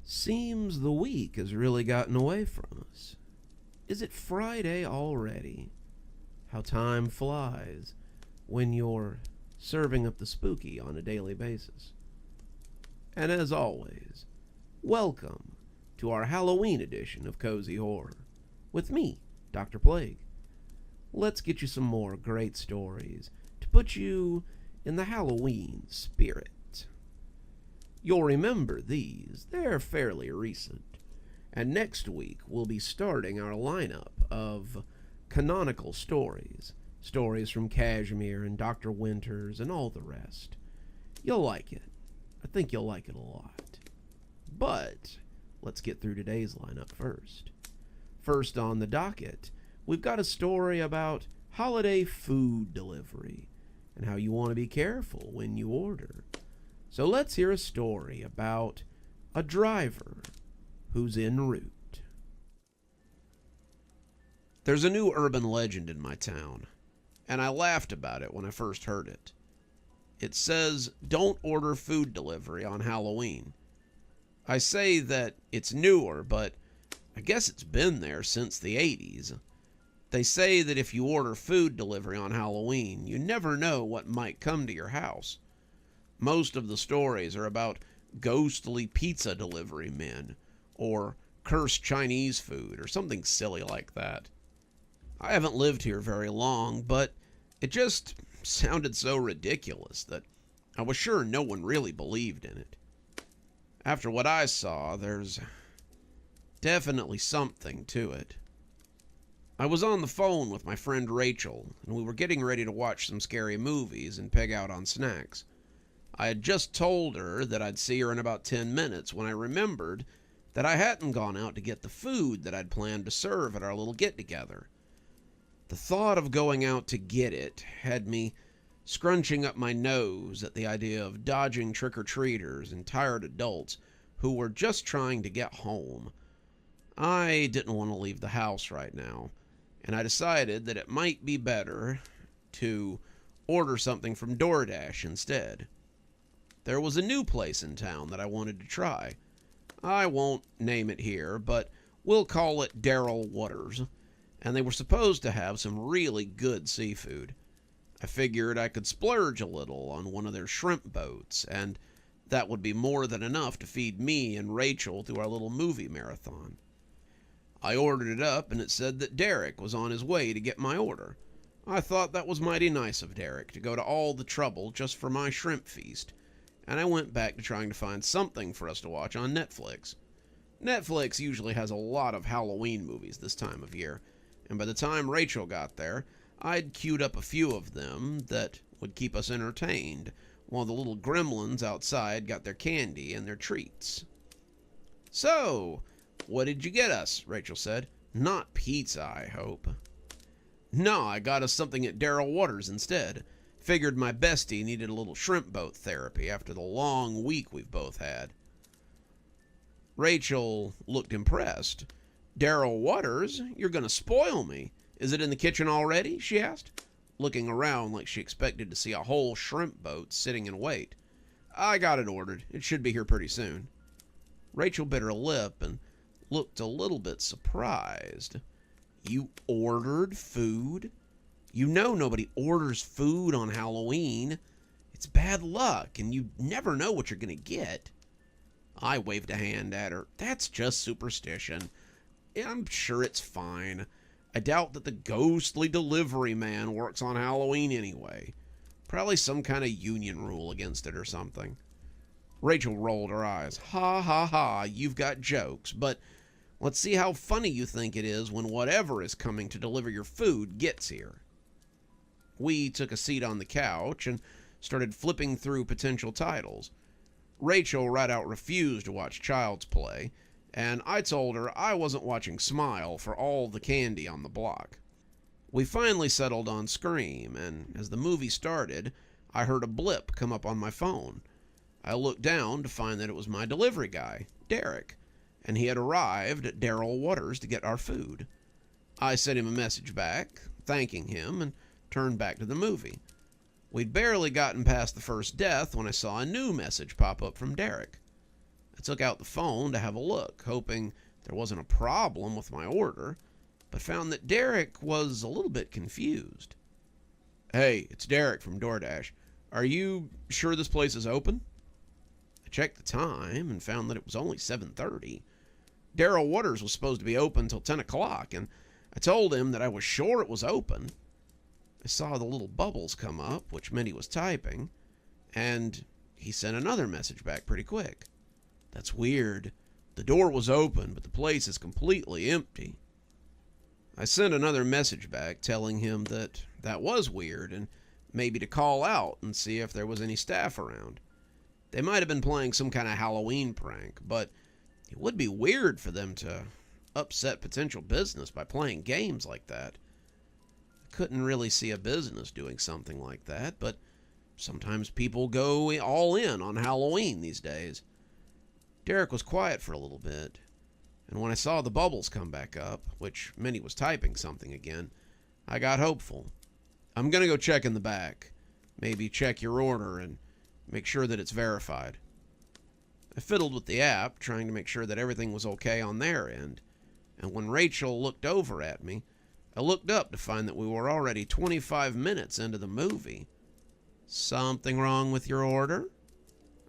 Seems the week has really gotten away from us. Is it Friday already? How time flies when you're serving up the spooky on a daily basis. And as always, welcome to our Halloween edition of Cozy Horror with me, Dr. Plague. Let's get you some more great stories to put you in the Halloween spirit. You'll remember these, they're fairly recent. And next week we'll be starting our lineup of canonical stories. Stories from Kashmir and Dr. Winters and all the rest. You'll like it. I think you'll like it a lot. But let's get through today's lineup first. First on the docket, we've got a story about holiday food delivery and how you want to be careful when you order. So let's hear a story about a driver who's en route. There's a new urban legend in my town, and I laughed about it when I first heard it. It says, don't order food delivery on Halloween. I say that it's newer, but I guess it's been there since the 80s. They say that if you order food delivery on Halloween, you never know what might come to your house. Most of the stories are about ghostly pizza delivery men, or cursed Chinese food, or something silly like that. I haven't lived here very long, but it just sounded so ridiculous that I was sure no one really believed in it. After what I saw, there's definitely something to it. I was on the phone with my friend Rachel, and we were getting ready to watch some scary movies and peg out on snacks. I had just told her that I'd see her in about 10 minutes when I remembered that I hadn't gone out to get the food that I'd planned to serve at our little get-together. The thought of going out to get it had me scrunching up my nose at the idea of dodging trick-or-treaters and tired adults who were just trying to get home. I didn't want to leave the house right now, and I decided that it might be better to order something from DoorDash instead. There was a new place in town that I wanted to try. I won't name it here, but we'll call it Daryl Waters, and they were supposed to have some really good seafood. I figured I could splurge a little on one of their shrimp boats, and that would be more than enough to feed me and Rachel through our little movie marathon. I ordered it up, and it said that Derek was on his way to get my order. I thought that was mighty nice of Derek to go to all the trouble just for my shrimp feast, and I went back to trying to find something for us to watch on Netflix. Netflix usually has a lot of Halloween movies this time of year, and by the time Rachel got there, I'd queued up a few of them that would keep us entertained, while the little gremlins outside got their candy and their treats. "So, what did you get us?" Rachel said. "Not pizza, I hope." "No, I got us something at Daryl Waters instead. Figured my bestie needed a little shrimp boat therapy after the long week we've both had." Rachel looked impressed. "Daryl Waters? You're going to spoil me. Is it in the kitchen already?" she asked, looking around like she expected to see a whole shrimp boat sitting in wait. "I got it ordered. It should be here pretty soon." Rachel bit her lip and looked a little bit surprised. "You ordered food? You know nobody orders food on Halloween. It's bad luck, and you never know what you're going to get." I waved a hand at her. "That's just superstition. I'm sure it's fine. I doubt that the ghostly delivery man works on Halloween anyway. Probably some kind of union rule against it or something." Rachel rolled her eyes. "Ha ha ha, you've got jokes, but let's see how funny you think it is when whatever is coming to deliver your food gets here." We took a seat on the couch and started flipping through potential titles. Rachel right out refused to watch Child's Play, and I told her I wasn't watching Smile for all the candy on the block. We finally settled on Scream, and as the movie started, I heard a blip come up on my phone. I looked down to find that it was my delivery guy, Derek, and he had arrived at Daryl Waters to get our food. I sent him a message back, thanking him, and turned back to the movie. We'd barely gotten past the first death when I saw a new message pop up from Derek. I took out the phone to have a look, hoping there wasn't a problem with my order, but found that Derek was a little bit confused. "Hey, it's Derek from DoorDash. Are you sure this place is open?" I checked the time and found that it was only 7:30. Daryl Waters was supposed to be open till 10 o'clock, and I told him that I was sure it was open. I saw the little bubbles come up, which meant he was typing, and he sent another message back pretty quick. "That's weird. The door was open, but the place is completely empty." I sent another message back telling him that that was weird and maybe to call out and see if there was any staff around. They might have been playing some kind of Halloween prank, but it would be weird for them to upset potential business by playing games like that. I couldn't really see a business doing something like that, but sometimes people go all in on Halloween these days. Derek was quiet for a little bit, and when I saw the bubbles come back up, which meant he was typing something again, I got hopeful. "I'm going to go check in the back. Maybe check your order and make sure that it's verified." I fiddled with the app, trying to make sure that everything was okay on their end, and when Rachel looked over at me, I looked up to find that we were already 25 minutes into the movie. "Something wrong with your order?"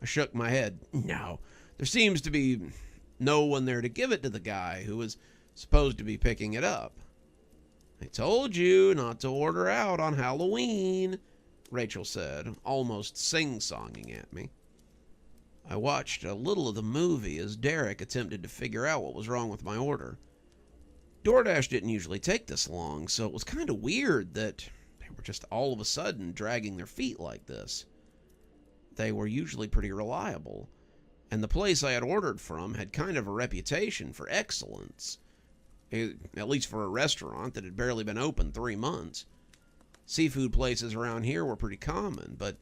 I shook my head. "No, there seems to be no one there to give it to the guy who was supposed to be picking it up." "I told you not to order out on Halloween," Rachel said, almost sing-songing at me. I watched a little of the movie as Derek attempted to figure out what was wrong with my order. DoorDash didn't usually take this long, so it was kind of weird that they were just all of a sudden dragging their feet like this. They were usually pretty reliable, and the place I had ordered from had kind of a reputation for excellence, at least for a restaurant that had barely been open 3 months. Seafood places around here were pretty common, but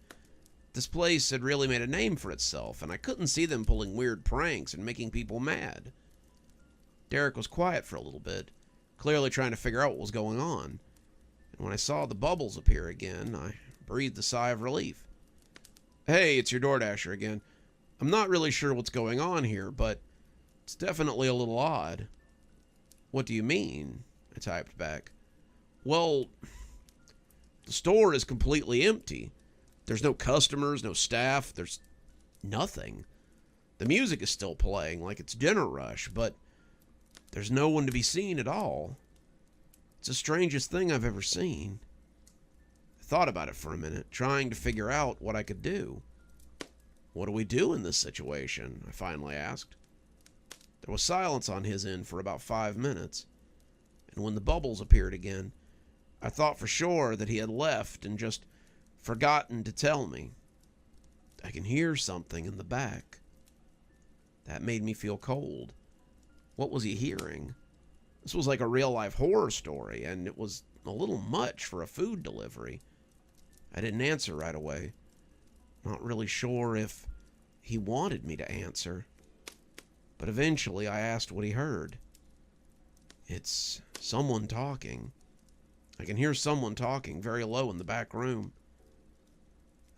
this place had really made a name for itself, and I couldn't see them pulling weird pranks and making people mad. Derek was quiet for a little bit, clearly trying to figure out what was going on, and when I saw the bubbles appear again, I breathed a sigh of relief. "Hey, it's your DoorDasher again. I'm not really sure what's going on here, but it's definitely a little odd." "What do you mean?" I typed back. "Well, the store is completely empty. There's no customers, no staff, there's nothing. The music is still playing like it's dinner rush, but there's no one to be seen at all. It's the strangest thing I've ever seen." I thought about it for a minute, trying to figure out what I could do. "What do we do in this situation?" I finally asked. There was silence on his end for about 5 minutes, and when the bubbles appeared again, I thought for sure that he had left and just forgotten to tell me. "I can hear something in the back." That made me feel cold. What was he hearing? This was like a real-life horror story, and it was a little much for a food delivery. I didn't answer right away. Not really sure if he wanted me to answer. But eventually I asked what he heard. "It's someone talking. I can hear someone talking very low in the back room."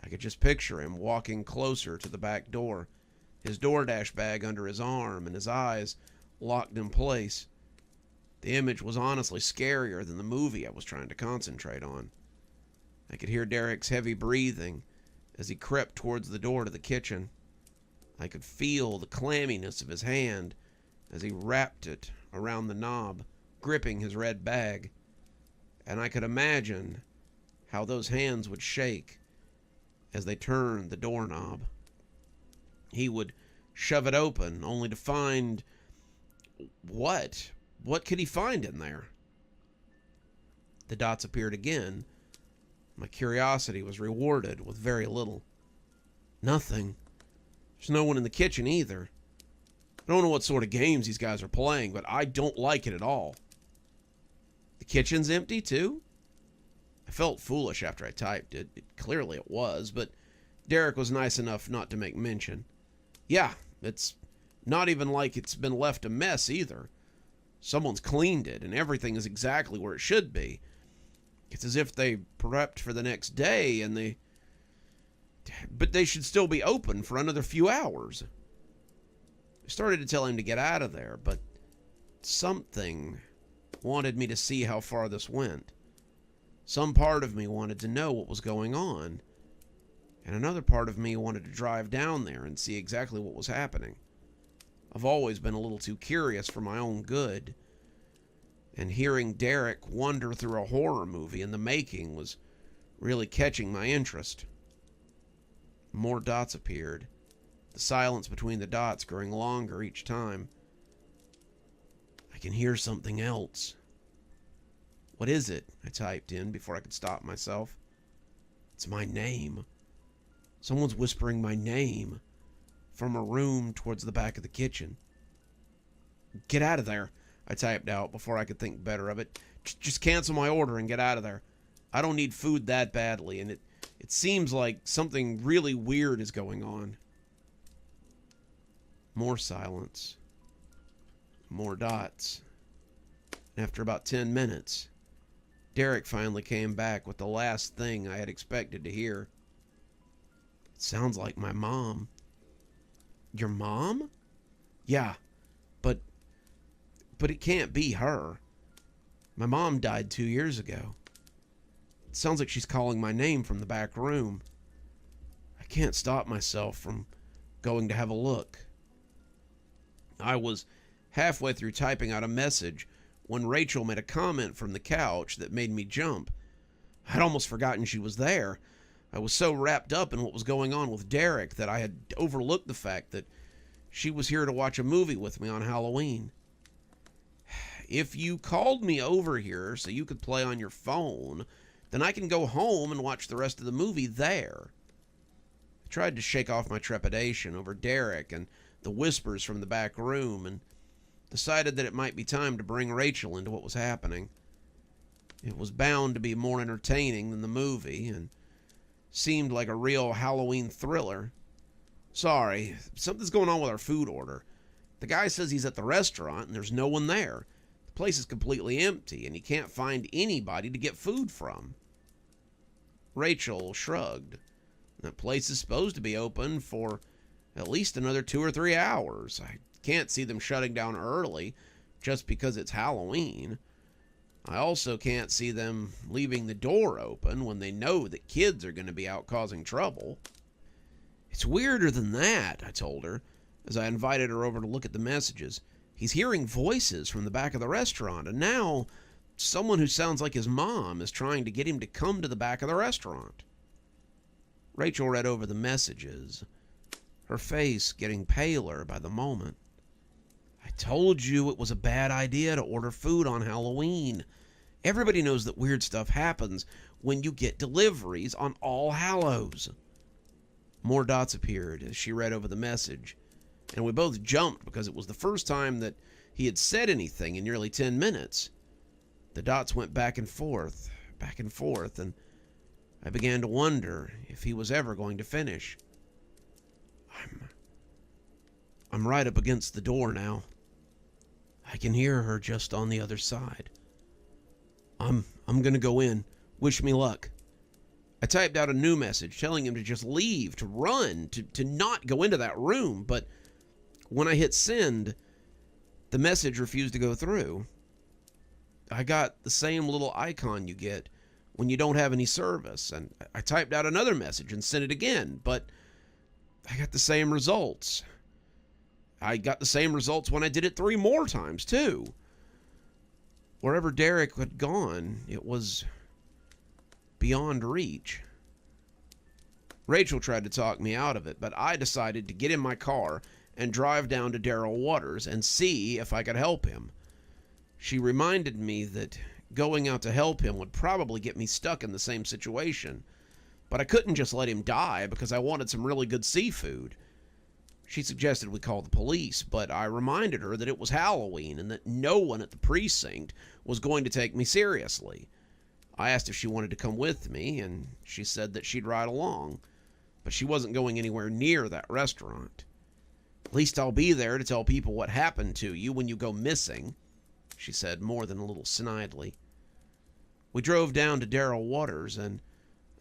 I could just picture him walking closer to the back door, his DoorDash bag under his arm and his eyes locked in place. The image was honestly scarier than the movie I was trying to concentrate on. I could hear Derek's heavy breathing as he crept towards the door to the kitchen. I could feel the clamminess of his hand as he wrapped it around the knob, gripping his red bag. And I could imagine how those hands would shake as they turned the doorknob. He would shove it open, only to find... What? What could he find in there? The dots appeared again. My curiosity was rewarded with very little. Nothing. There's no one in the kitchen either. I don't know what sort of games these guys are playing, but I don't like it at all. The kitchen's empty too? I felt foolish after I typed it. Clearly it was, but Derek was nice enough not to make mention. Yeah, it's not even like it's been left a mess either. Someone's cleaned it, and everything is exactly where it should be. It's as if they prepped for the next day, but they should still be open for another few hours. I started to tell him to get out of there, but something wanted me to see how far this went. Some part of me wanted to know what was going on, and another part of me wanted to drive down there and see exactly what was happening. I've always been a little too curious for my own good, and hearing Derek wander through a horror movie in the making was really catching my interest. More dots appeared, the silence between the dots growing longer each time. I can hear something else. What is it? I typed in before I could stop myself. It's my name. Someone's whispering my name from a room towards the back of the kitchen. Get out of there, I typed out before I could think better of it. Just cancel my order and get out of there. I don't need food that badly, and it seems like something really weird is going on. More silence. More dots. And after about 10 minutes, Derek finally came back with the last thing I had expected to hear. It sounds like my mom. Your mom? Yeah, but it can't be her. My mom died 2 years ago. It sounds like she's calling my name from the back room. I can't stop myself from going to have a look. I was halfway through typing out a message when Rachel made a comment from the couch that made me jump. I'd almost forgotten she was there. I was so wrapped up in what was going on with Derek that I had overlooked the fact that she was here to watch a movie with me on Halloween. If you called me over here so you could play on your phone, then I can go home and watch the rest of the movie there. I tried to shake off my trepidation over Derek and the whispers from the back room and decided that it might be time to bring Rachel into what was happening. It was bound to be more entertaining than the movie and seemed like a real Halloween thriller. Sorry, something's going on with our food order. The guy says he's at the restaurant and there's no one there. The place is completely empty and he can't find anybody to get food from. Rachel shrugged. That place is supposed to be open for at least another 2 or 3 hours. I can't see them shutting down early just because it's Halloween. I also can't see them leaving the door open when they know that kids are going to be out causing trouble. It's weirder than that, I told her, as I invited her over to look at the messages. He's hearing voices from the back of the restaurant, and now someone who sounds like his mom is trying to get him to come to the back of the restaurant. Rachel read over the messages, her face getting paler by the moment. I told you it was a bad idea to order food on Halloween. Everybody knows that weird stuff happens when you get deliveries on All Hallows. More dots appeared as she read over the message, and we both jumped because it was the first time that he had said anything in nearly 10 minutes. The dots went back and forth, and I began to wonder if he was ever going to finish. I'm right up against the door now. I can hear her just on the other side. I'm gonna go in. Wish me luck. I typed out a new message telling him to just leave, to run, to not go into that room, but when I hit send, the message refused to go through. I got the same little icon you get when you don't have any service, and I typed out another message and sent it again, but I got the same results. I got the same results when I did it 3 more times, too. Wherever Derek had gone, it was beyond reach. Rachel tried to talk me out of it, but I decided to get in my car and drive down to Daryl Waters and see if I could help him. She reminded me that going out to help him would probably get me stuck in the same situation, but I couldn't just let him die because I wanted some really good seafood. She suggested we call the police, but I reminded her that it was Halloween and that no one at the precinct was going to take me seriously. I asked if she wanted to come with me, and she said that she'd ride along, but she wasn't going anywhere near that restaurant. At least I'll be there to tell people what happened to you when you go missing, she said more than a little snidely. We drove down to Daryl Waters, and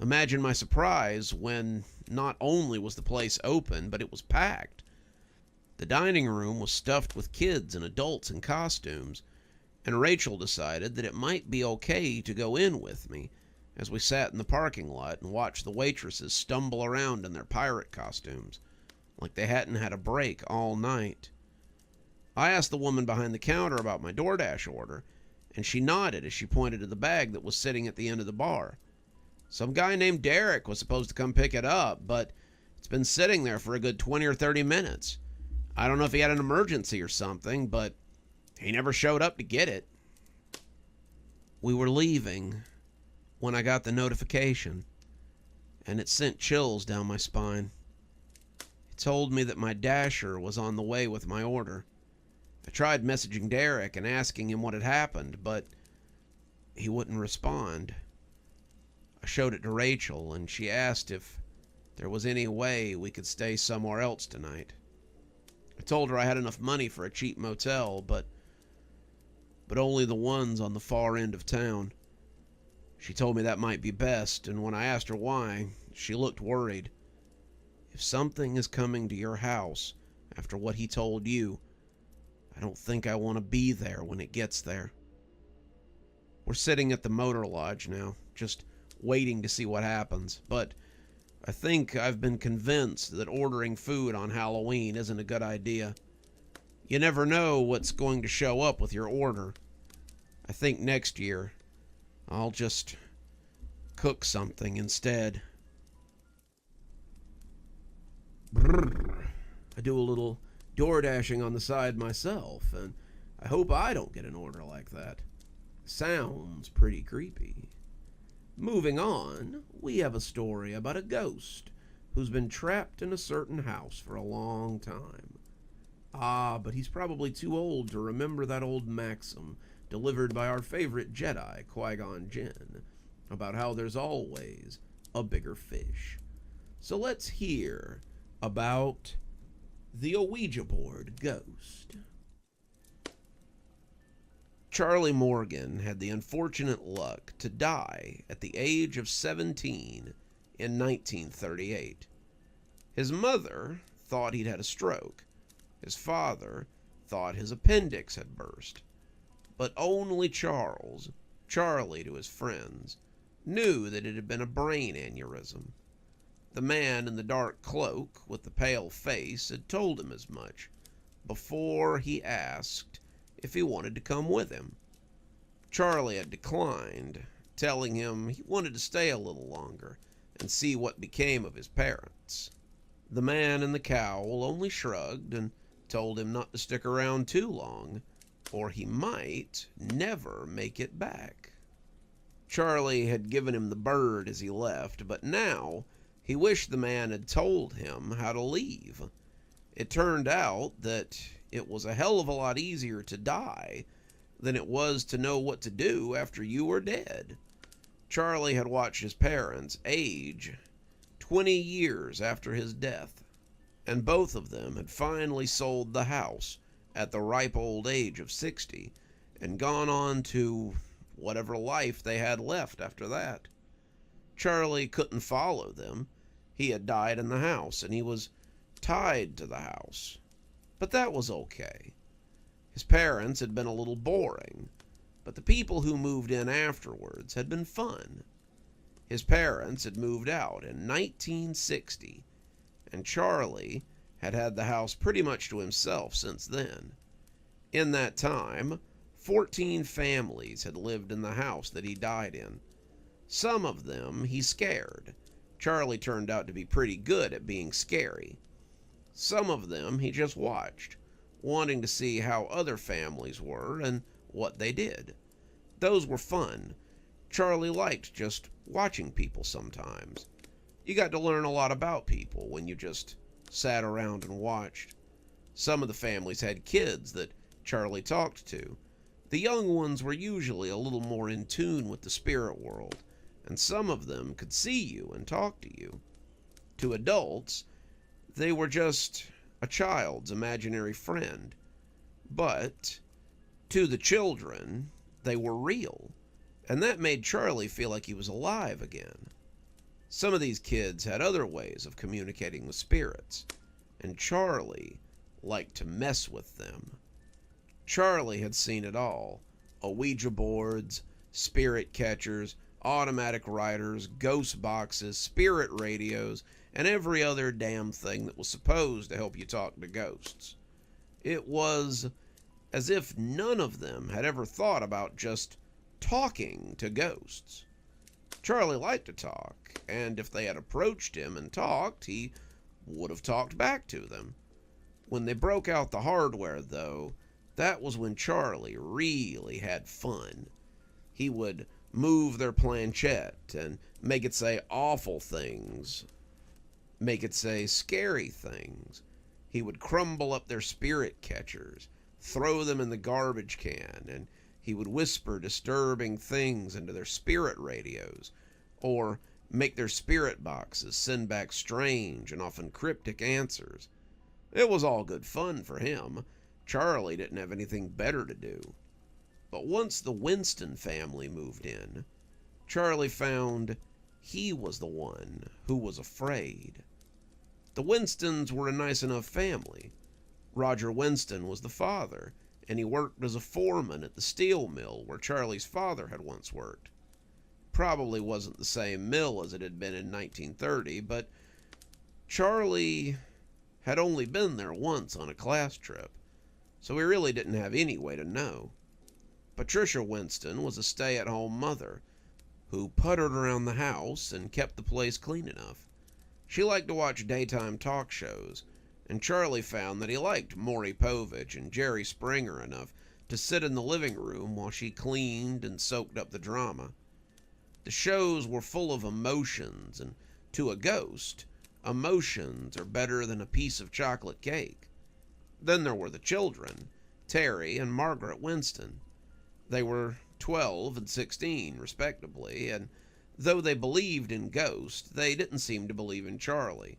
imagine my surprise when not only was the place open, but it was packed. The dining room was stuffed with kids and adults in costumes, and Rachel decided that it might be okay to go in with me as we sat in the parking lot and watched the waitresses stumble around in their pirate costumes, like they hadn't had a break all night. I asked the woman behind the counter about my DoorDash order, and she nodded as she pointed to the bag that was sitting at the end of the bar. Some guy named Derek was supposed to come pick it up, but it's been sitting there for a good 20 or 30 minutes. I don't know if he had an emergency or something, but he never showed up to get it. We were leaving when I got the notification, and it sent chills down my spine. It told me that my Dasher was on the way with my order. I tried messaging Derek and asking him what had happened, but he wouldn't respond. I showed it to Rachel, and she asked if there was any way we could stay somewhere else tonight. I told her I had enough money for a cheap motel, but only the ones on the far end of town. She told me that might be best, and when I asked her why, she looked worried. If something is coming to your house after what he told you, I don't think I want to be there when it gets there. We're sitting at the motor lodge now, just waiting to see what happens, but I think I've been convinced that ordering food on Halloween isn't a good idea. You never know what's going to show up with your order. I think next year I'll just cook something instead. Brrr. I do a little door dashing on the side myself, and I hope I don't get an order like that. Sounds pretty creepy. Moving on, we have a story about a ghost who's been trapped in a certain house for a long time. But he's probably too old to remember that old maxim delivered by our favorite Jedi, Qui-Gon Jinn, about how there's always a bigger fish. So let's hear about the Ouija board ghost. Charlie Morgan had the unfortunate luck to die at the age of 17 in 1938. His mother thought he'd had a stroke. His father thought his appendix had burst. But only Charlie to his friends, knew that it had been a brain aneurysm. The man in the dark cloak with the pale face had told him as much before he asked if he wanted to come with him. Charlie had declined, telling him he wanted to stay a little longer and see what became of his parents. The man in the cowl only shrugged and told him not to stick around too long, or he might never make it back. Charlie had given him the bird as he left, but now he wished the man had told him how to leave. It turned out that it was a hell of a lot easier to die than it was to know what to do after you were dead. Charlie had watched his parents age 20 years after his death, and both of them had finally sold the house at the ripe old age of 60 and gone on to whatever life they had left after that. Charlie couldn't follow them. He had died in the house, and he was tied to the house. But that was okay. His parents had been a little boring, but the people who moved in afterwards had been fun. His parents had moved out in 1960, and Charlie had had the house pretty much to himself since then. In that time, 14 families had lived in the house that he died in. Some of them he scared. Charlie turned out to be pretty good at being scary. Some of them he just watched, wanting to see how other families were and what they did. Those were fun. Charlie liked just watching people sometimes. You got to learn a lot about people when you just sat around and watched. Some of the families had kids that Charlie talked to. The young ones were usually a little more in tune with the spirit world, and some of them could see you and talk to you. To adults, they were just a child's imaginary friend. But to the children, they were real, and that made Charlie feel like he was alive again. Some of these kids had other ways of communicating with spirits, and Charlie liked to mess with them. Charlie had seen it all: Ouija boards, spirit catchers, automatic writers, ghost boxes, spirit radios, and every other damn thing that was supposed to help you talk to ghosts. It was as if none of them had ever thought about just talking to ghosts. Charlie liked to talk, and if they had approached him and talked, he would have talked back to them. When they broke out the hardware, though, that was when Charlie really had fun. He would move their planchette and make it say awful things, make it say scary things. He would crumble up their spirit catchers, throw them in the garbage can, and he would whisper disturbing things into their spirit radios, or make their spirit boxes send back strange and often cryptic answers. It was all good fun for him. Charlie didn't have anything better to do. But once the Winston family moved in, Charlie found he was the one who was afraid. The Winstons were a nice enough family. Roger Winston was the father, and he worked as a foreman at the steel mill where Charlie's father had once worked. Probably wasn't the same mill as it had been in 1930, but Charlie had only been there once on a class trip, so he really didn't have any way to know. Patricia Winston was a stay-at-home mother who puttered around the house and kept the place clean enough. She liked to watch daytime talk shows, and Charlie found that he liked Maury Povich and Jerry Springer enough to sit in the living room while she cleaned and soaked up the drama. The shows were full of emotions, and to a ghost, emotions are better than a piece of chocolate cake. Then there were the children, Terry and Margaret Winston. They were 12 and 16, respectively, and though they believed in ghosts, they didn't seem to believe in Charlie.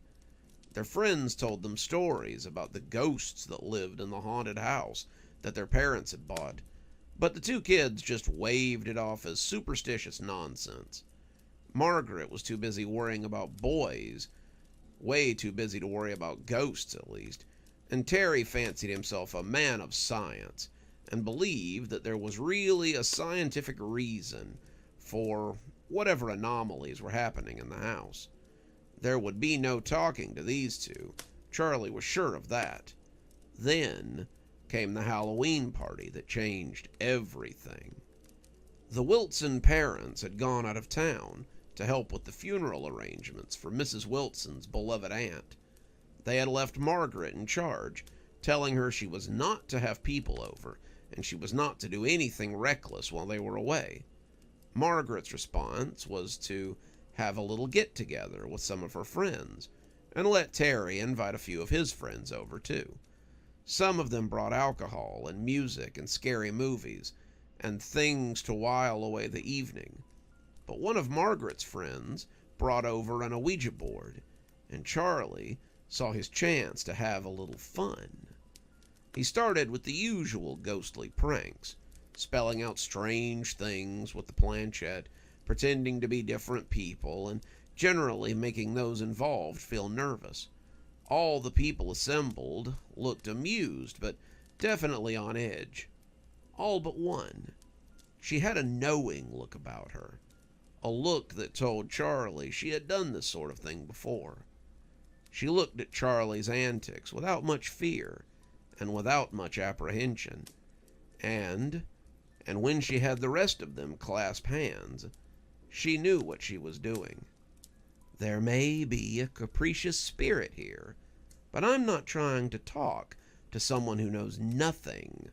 Their friends told them stories about the ghosts that lived in the haunted house that their parents had bought, but the two kids just waved it off as superstitious nonsense. Margaret was too busy worrying about boys, way too busy to worry about ghosts at least, and Terry fancied himself a man of science and believed that there was really a scientific reason for whatever anomalies were happening in the house. There would be no talking to these two. Charlie was sure of that. Then came the Halloween party that changed everything. The Wilson parents had gone out of town to help with the funeral arrangements for Mrs. Wilson's beloved aunt. They had left Margaret in charge, telling her she was not to have people over, and she was not to do anything reckless while they were away. Margaret's response was to have a little get-together with some of her friends, and let Terry invite a few of his friends over too. Some of them brought alcohol and music and scary movies, and things to while away the evening. But one of Margaret's friends brought over an Ouija board, and Charlie saw his chance to have a little fun. He started with the usual ghostly pranks, spelling out strange things with the planchette, pretending to be different people, and generally making those involved feel nervous. All the people assembled looked amused, but definitely on edge. All but one. She had a knowing look about her, a look that told Charlie she had done this sort of thing before. She looked at Charlie's antics without much fear and without much apprehension, and when she had the rest of them clasp hands, she knew what she was doing. There may be a capricious spirit here, but I'm not trying to talk to someone who knows nothing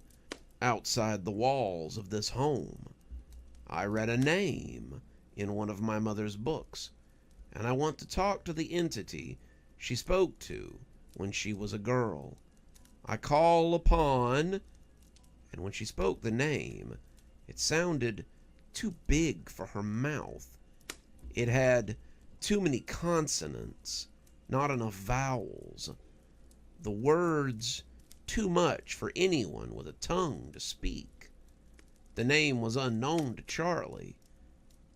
outside the walls of this home. I read a name in one of my mother's books, and I want to talk to the entity she spoke to when she was a girl. I call upon, and when she spoke the name, it sounded too big for her mouth. It had too many consonants, not enough vowels. The words too much for anyone with a tongue to speak. The name was unknown to Charlie,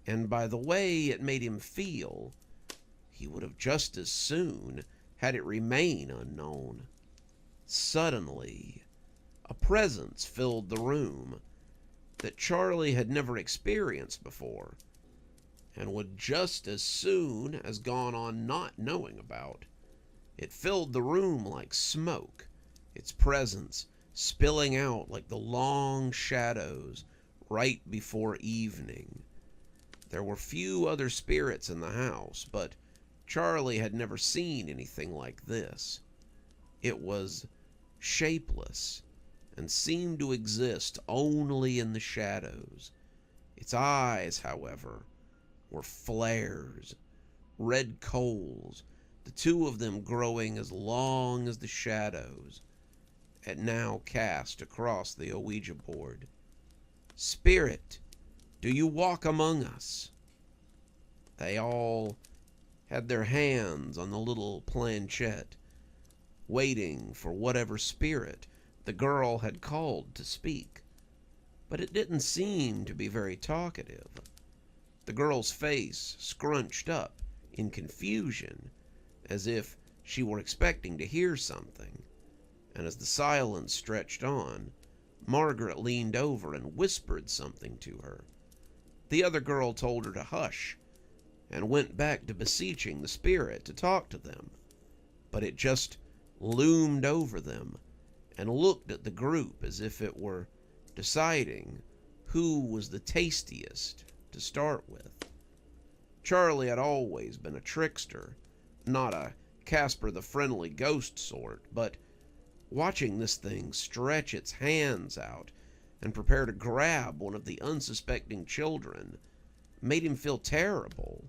and by the way it made him feel, he would have just as soon had it remain unknown. Suddenly, a presence filled the room that Charlie had never experienced before, and would just as soon as gone on not knowing about. It filled the room like smoke, its presence spilling out like the long shadows right before evening. There were few other spirits in the house, but Charlie had never seen anything like this. It was shapeless and seemed to exist only in the shadows. Its eyes, however, were flares, red coals, the two of them growing as long as the shadows it now cast across the Ouija board. "Spirit, do you walk among us?" They all had their hands on the little planchette, waiting for whatever spirit the girl had called to speak. But it didn't seem to be very talkative. The girl's face scrunched up in confusion, as if she were expecting to hear something, and as the silence stretched on, Margaret leaned over and whispered something to her. The other girl told her to hush, and went back to beseeching the spirit to talk to them, but it just loomed over them and looked at the group as if it were deciding who was the tastiest to start with. Charlie had always been a trickster, not a Casper the Friendly Ghost sort, but watching this thing stretch its hands out and prepare to grab one of the unsuspecting children made him feel terrible.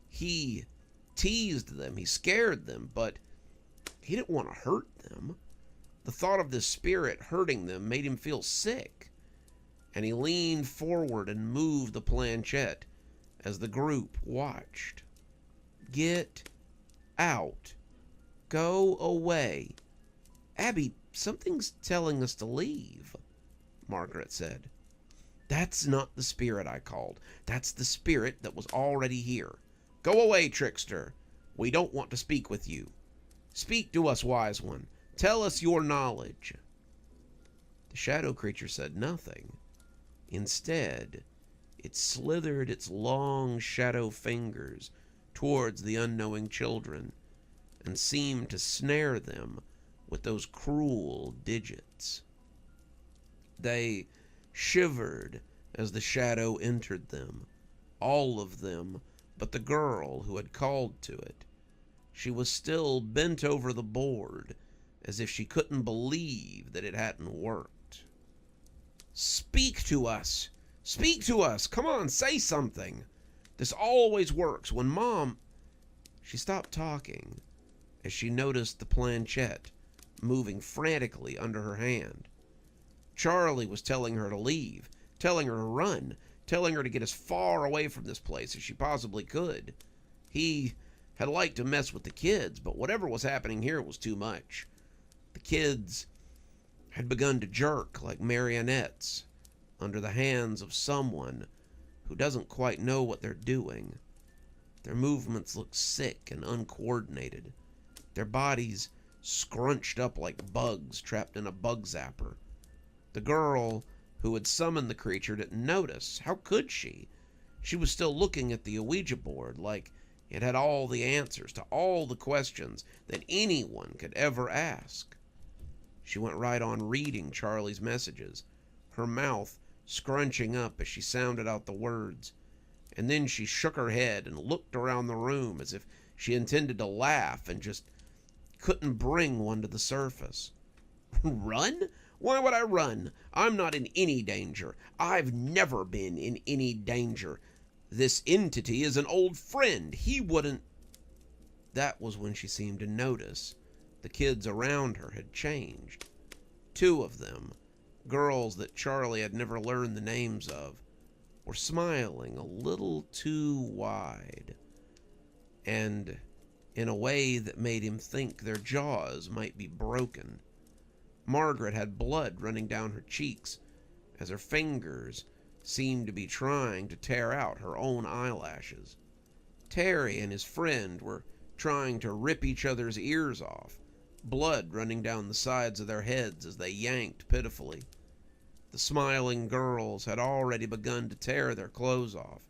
He teased them, he scared them, but he didn't want to hurt them. The thought of this spirit hurting them made him feel sick, and he leaned forward and moved the planchette as the group watched. "Get out. Go away. Abby, something's telling us to leave," Margaret said. "That's not the spirit I called. That's the spirit that was already here. Go away, trickster. We don't want to speak with you. Speak to us, wise one. Tell us your knowledge." The shadow creature said nothing. Instead, it slithered its long shadow fingers towards the unknowing children and seemed to snare them with those cruel digits. They shivered as the shadow entered them, all of them but the girl who had called to it. She was still bent over the board, as if she couldn't believe that it hadn't worked. "Speak to us! Speak to us! Come on, say something! This always works when Mom—" She stopped talking as she noticed the planchette moving frantically under her hand. Charlie was telling her to leave, telling her to run, telling her to get as far away from this place as she possibly could. He had liked to mess with the kids, but whatever was happening here was too much. The kids had begun to jerk like marionettes under the hands of someone who doesn't quite know what they're doing. Their movements looked sick and uncoordinated, their bodies scrunched up like bugs trapped in a bug zapper. The girl who had summoned the creature didn't notice. How could she? She was still looking at the Ouija board like it had all the answers to all the questions that anyone could ever ask. She went right on reading Charlie's messages, her mouth scrunching up as she sounded out the words, and then she shook her head and looked around the room as if she intended to laugh and just couldn't bring one to the surface. "Run? Why would I run? I'm not in any danger. I've never been in any danger. This entity is an old friend. He wouldn't—" That was when she seemed to notice the kids around her had changed. Two of them, girls that Charlie had never learned the names of, were smiling a little too wide, and in a way that made him think their jaws might be broken. Margaret had blood running down her cheeks as her fingers seemed to be trying to tear out her own eyelashes. Terry and his friend were trying to rip each other's ears off, blood running down the sides of their heads as they yanked pitifully. The smiling girls had already begun to tear their clothes off,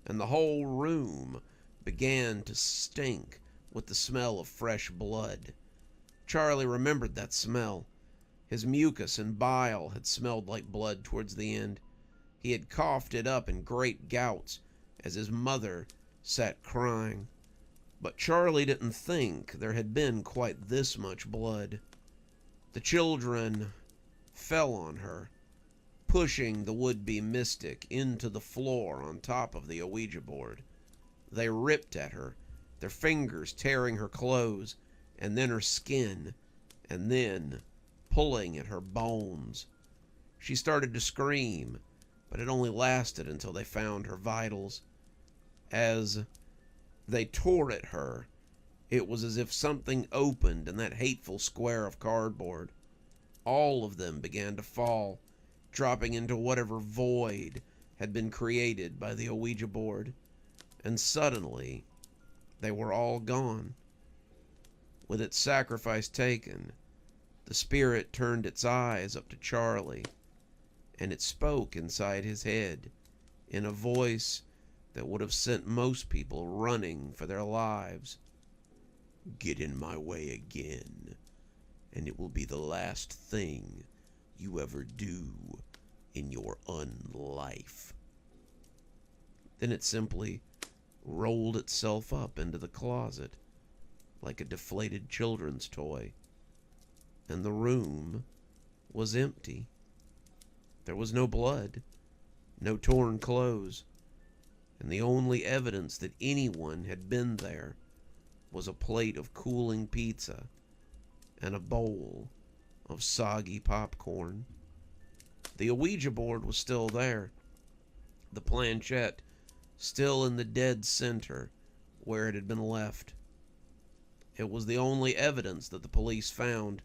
and the whole room began to stink with the smell of fresh blood. Charlie remembered that smell. His mucus and bile had smelled like blood towards the end. He had coughed it up in great gouts as his mother sat crying. But Charlie didn't think there had been quite this much blood. The children fell on her, pushing the would-be mystic into the floor on top of the Ouija board. They ripped at her, their fingers tearing her clothes, and then her skin, and then pulling at her bones. She started to scream, but it only lasted until they found her vitals. As they tore at her, it was as if something opened in that hateful square of cardboard. All of them began to fall, dropping into whatever void had been created by the Ouija board, and suddenly they were all gone. With its sacrifice taken, the spirit turned its eyes up to Charlie, and it spoke inside his head in a voice that would have sent most people running for their lives. "Get in my way again, and it will be the last thing you ever do in your unlife." Then it simply rolled itself up into the closet like a deflated children's toy, and the room was empty. There was no blood, no torn clothes, and the only evidence that anyone had been there was a plate of cooling pizza and a bowl of soggy popcorn. The Ouija board was still there, the planchette still in the dead center where it had been left. It was the only evidence that the police found,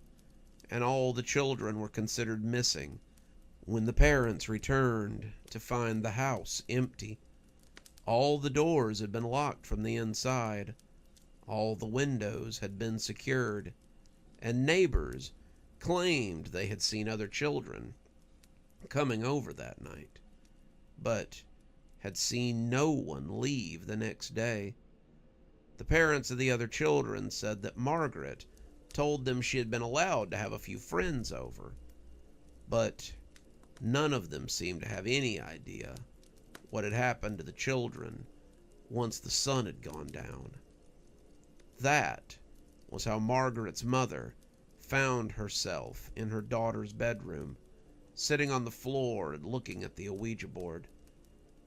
and all the children were considered missing when the parents returned to find the house empty. All the doors had been locked from the inside, all the windows had been secured, and neighbors claimed they had seen other children coming over that night, but had seen no one leave the next day. The parents of the other children said that Margaret told them she had been allowed to have a few friends over, but none of them seemed to have any idea what had happened to the children once the sun had gone down. That was how Margaret's mother found herself in her daughter's bedroom, sitting on the floor and looking at the Ouija board.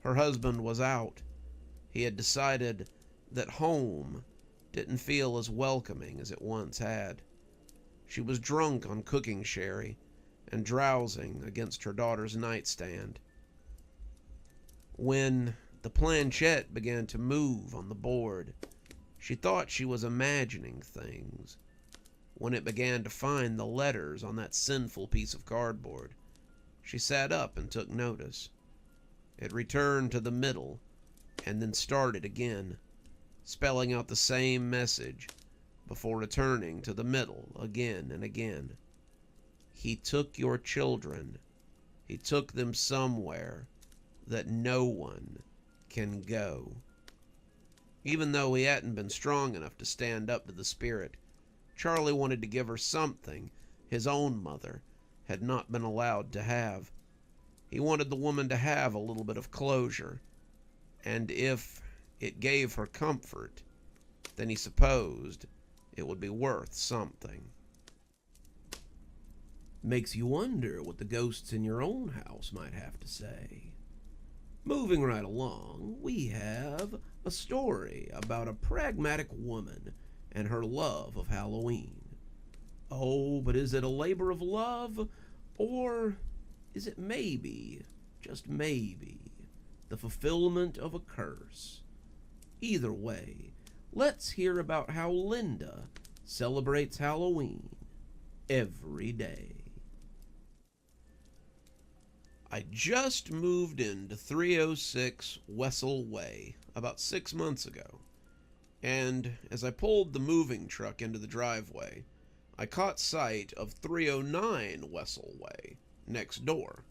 Her husband was out. He had decided that home didn't feel as welcoming as it once had. She was drunk on cooking sherry and drowsing against her daughter's nightstand. When the planchette began to move on the board, she thought she was imagining things. When it began to find the letters on that sinful piece of cardboard, she sat up and took notice. It returned to the middle and then started again, spelling out the same message before returning to the middle again and again. He took your children. He took them somewhere that no one can go. Even though he hadn't been strong enough to stand up to the spirit, Charlie wanted to give her something his own mother had not been allowed to have. He wanted the woman to have a little bit of closure, and if it gave her comfort, then he supposed it would be worth something. Makes you wonder what the ghosts in your own house might have to say. Moving right along, we have a story about a pragmatic woman and her love of Halloween. Oh, but is it a labor of love, or is it maybe, just maybe, the fulfillment of a curse? Either way, let's hear about how Linda celebrates Halloween every day. I just moved into 306 Wessel Way about 6 months ago, and as I pulled the moving truck into the driveway, I caught sight of 309 Wessel Way, next door.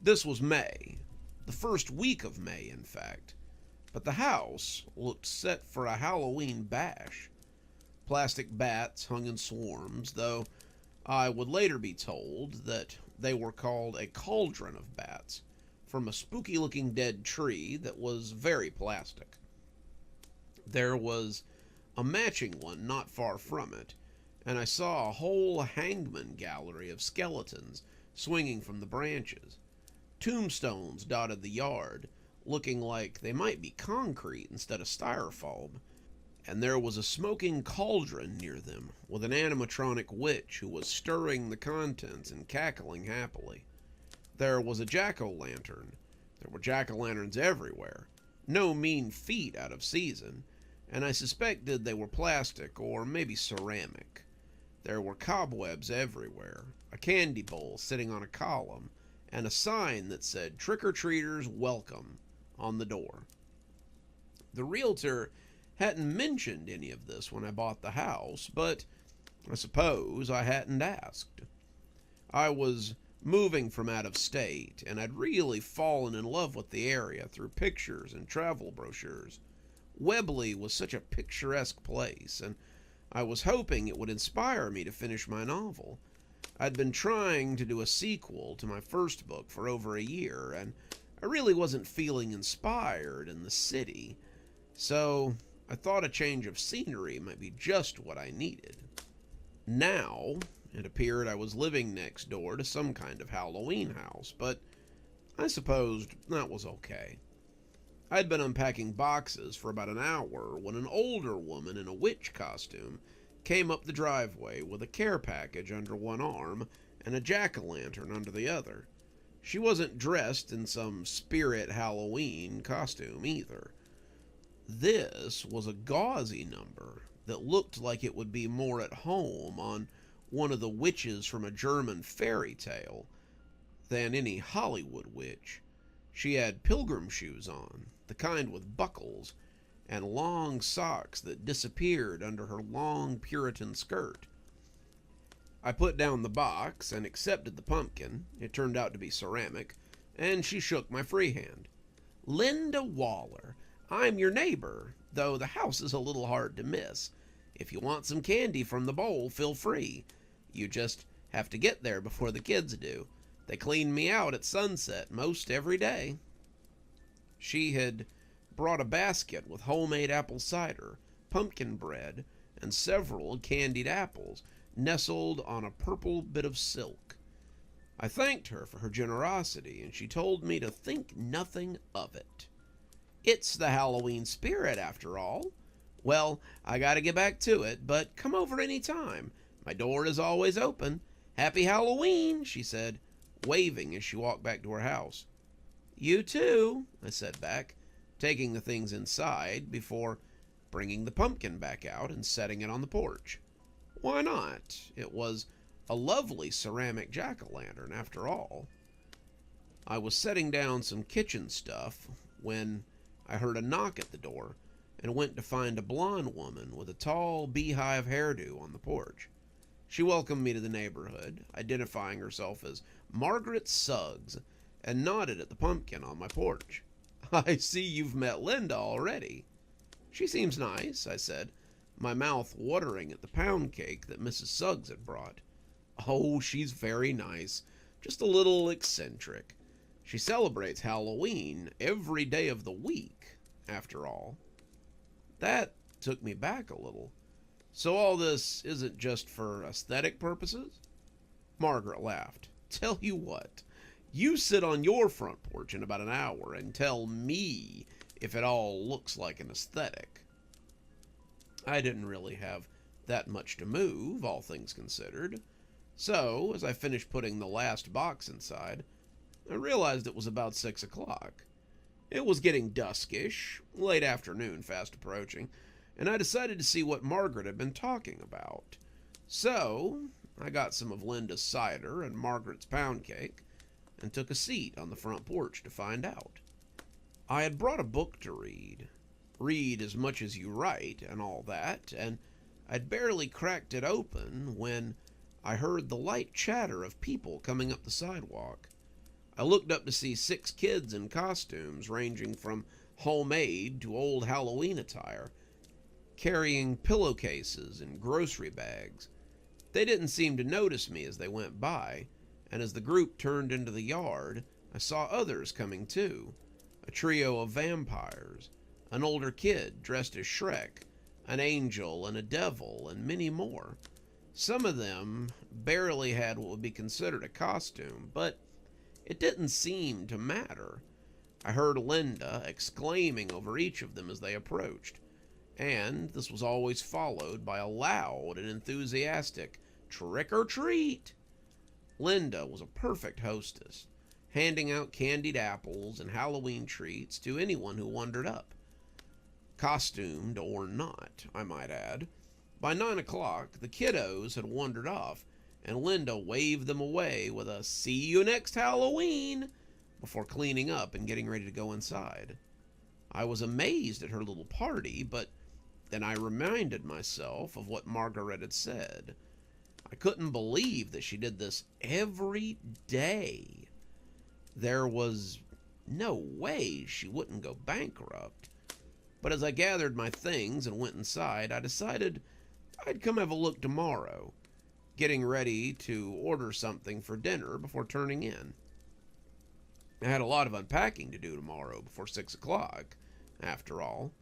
This was May, the first week of May, in fact, but the house looked set for a Halloween bash. Plastic bats hung in swarms, though I would later be told that they were called a cauldron of bats, from a spooky-looking dead tree that was very plastic. There was a matching one not far from it, and I saw a whole hangman gallery of skeletons swinging from the branches. Tombstones dotted the yard, looking like they might be concrete instead of styrofoam, and there was a smoking cauldron near them with an animatronic witch who was stirring the contents and cackling happily. There was a jack-o'-lantern. There were jack-o'-lanterns everywhere, no mean feat out of season, and I suspected they were plastic or maybe ceramic. There were cobwebs everywhere, a candy bowl sitting on a column, and a sign that said "Trick-or-Treaters Welcome" on the door. The realtor hadn't mentioned any of this when I bought the house, but I suppose I hadn't asked. I was moving from out of state, and I'd really fallen in love with the area through pictures and travel brochures. Webley was such a picturesque place, and I was hoping it would inspire me to finish my novel. I'd been trying to do a sequel to my first book for over a year, and I really wasn't feeling inspired in the city, so I thought a change of scenery might be just what I needed. Now, it appeared I was living next door to some kind of Halloween house, but I supposed that was okay. I'd been unpacking boxes for about an hour when an older woman in a witch costume came up the driveway with a care package under one arm and a jack-o'-lantern under the other. She wasn't dressed in some spirit Halloween costume either. This was a gauzy number that looked like it would be more at home on one of the witches from a German fairy tale than any Hollywood witch. She had pilgrim shoes on, the kind with buckles, and long socks that disappeared under her long Puritan skirt. I put down the box and accepted the pumpkin. It turned out to be ceramic, and she shook my free hand. "Linda Waller, I'm your neighbor, though the house is a little hard to miss. If you want some candy from the bowl, feel free. You just have to get there before the kids do. They clean me out at sunset most every day." She had brought a basket with homemade apple cider, pumpkin bread, and several candied apples nestled on a purple bit of silk. I thanked her for her generosity, and she told me to think nothing of it. "It's the Halloween spirit, after all. Well, I gotta get back to it, but come over any time. My door is always open. Happy Halloween," she said, waving as she walked back to her house. "You too," I said back, taking the things inside before bringing the pumpkin back out and setting it on the porch. Why not? It was a lovely ceramic jack-o'-lantern, after all. I was setting down some kitchen stuff when I heard a knock at the door and went to find a blonde woman with a tall beehive hairdo on the porch. She welcomed me to the neighborhood, identifying herself as Margaret Suggs, and nodded at the pumpkin on my porch. "I see you've met Linda already." "She seems nice," I said, my mouth watering at the pound cake that Mrs. Suggs had brought. "Oh, she's very nice, just a little eccentric. She celebrates Halloween every day of the week, after all." That took me back a little. "So all this isn't just for aesthetic purposes?" Margaret laughed. "Tell you what, you sit on your front porch in about an hour and tell me if it all looks like an aesthetic." I didn't really have that much to move, all things considered. So, as I finished putting the last box inside, I realized it was about 6 o'clock. It was getting duskish, late afternoon fast approaching, and I decided to see what Margaret had been talking about. So, I got some of Linda's cider and Margaret's pound cake, and took a seat on the front porch to find out. I had brought a book to read as much as you write and all that, and I'd barely cracked it open when I heard the light chatter of people coming up the sidewalk. I looked up to see 6 kids in costumes ranging from homemade to old Halloween attire, carrying pillowcases and grocery bags. They didn't seem to notice me as they went by, and as the group turned into the yard, I saw others coming too. A trio of vampires, an older kid dressed as Shrek, an angel and a devil, and many more. Some of them barely had what would be considered a costume, but it didn't seem to matter. I heard Linda exclaiming over each of them as they approached, and this was always followed by a loud and enthusiastic "Trick or treat!" Linda was a perfect hostess, handing out candied apples and Halloween treats to anyone who wandered up. Costumed or not, I might add. By 9 o'clock, the kiddos had wandered off, and Linda waved them away with a "See you next Halloween!" before cleaning up and getting ready to go inside. I was amazed at her little party, but then I reminded myself of what Margaret had said. I couldn't believe that she did this every day. There was no way she wouldn't go bankrupt. But as I gathered my things and went inside, I decided I'd come have a look tomorrow, getting ready to order something for dinner before turning in. I had a lot of unpacking to do tomorrow before 6 o'clock, after all.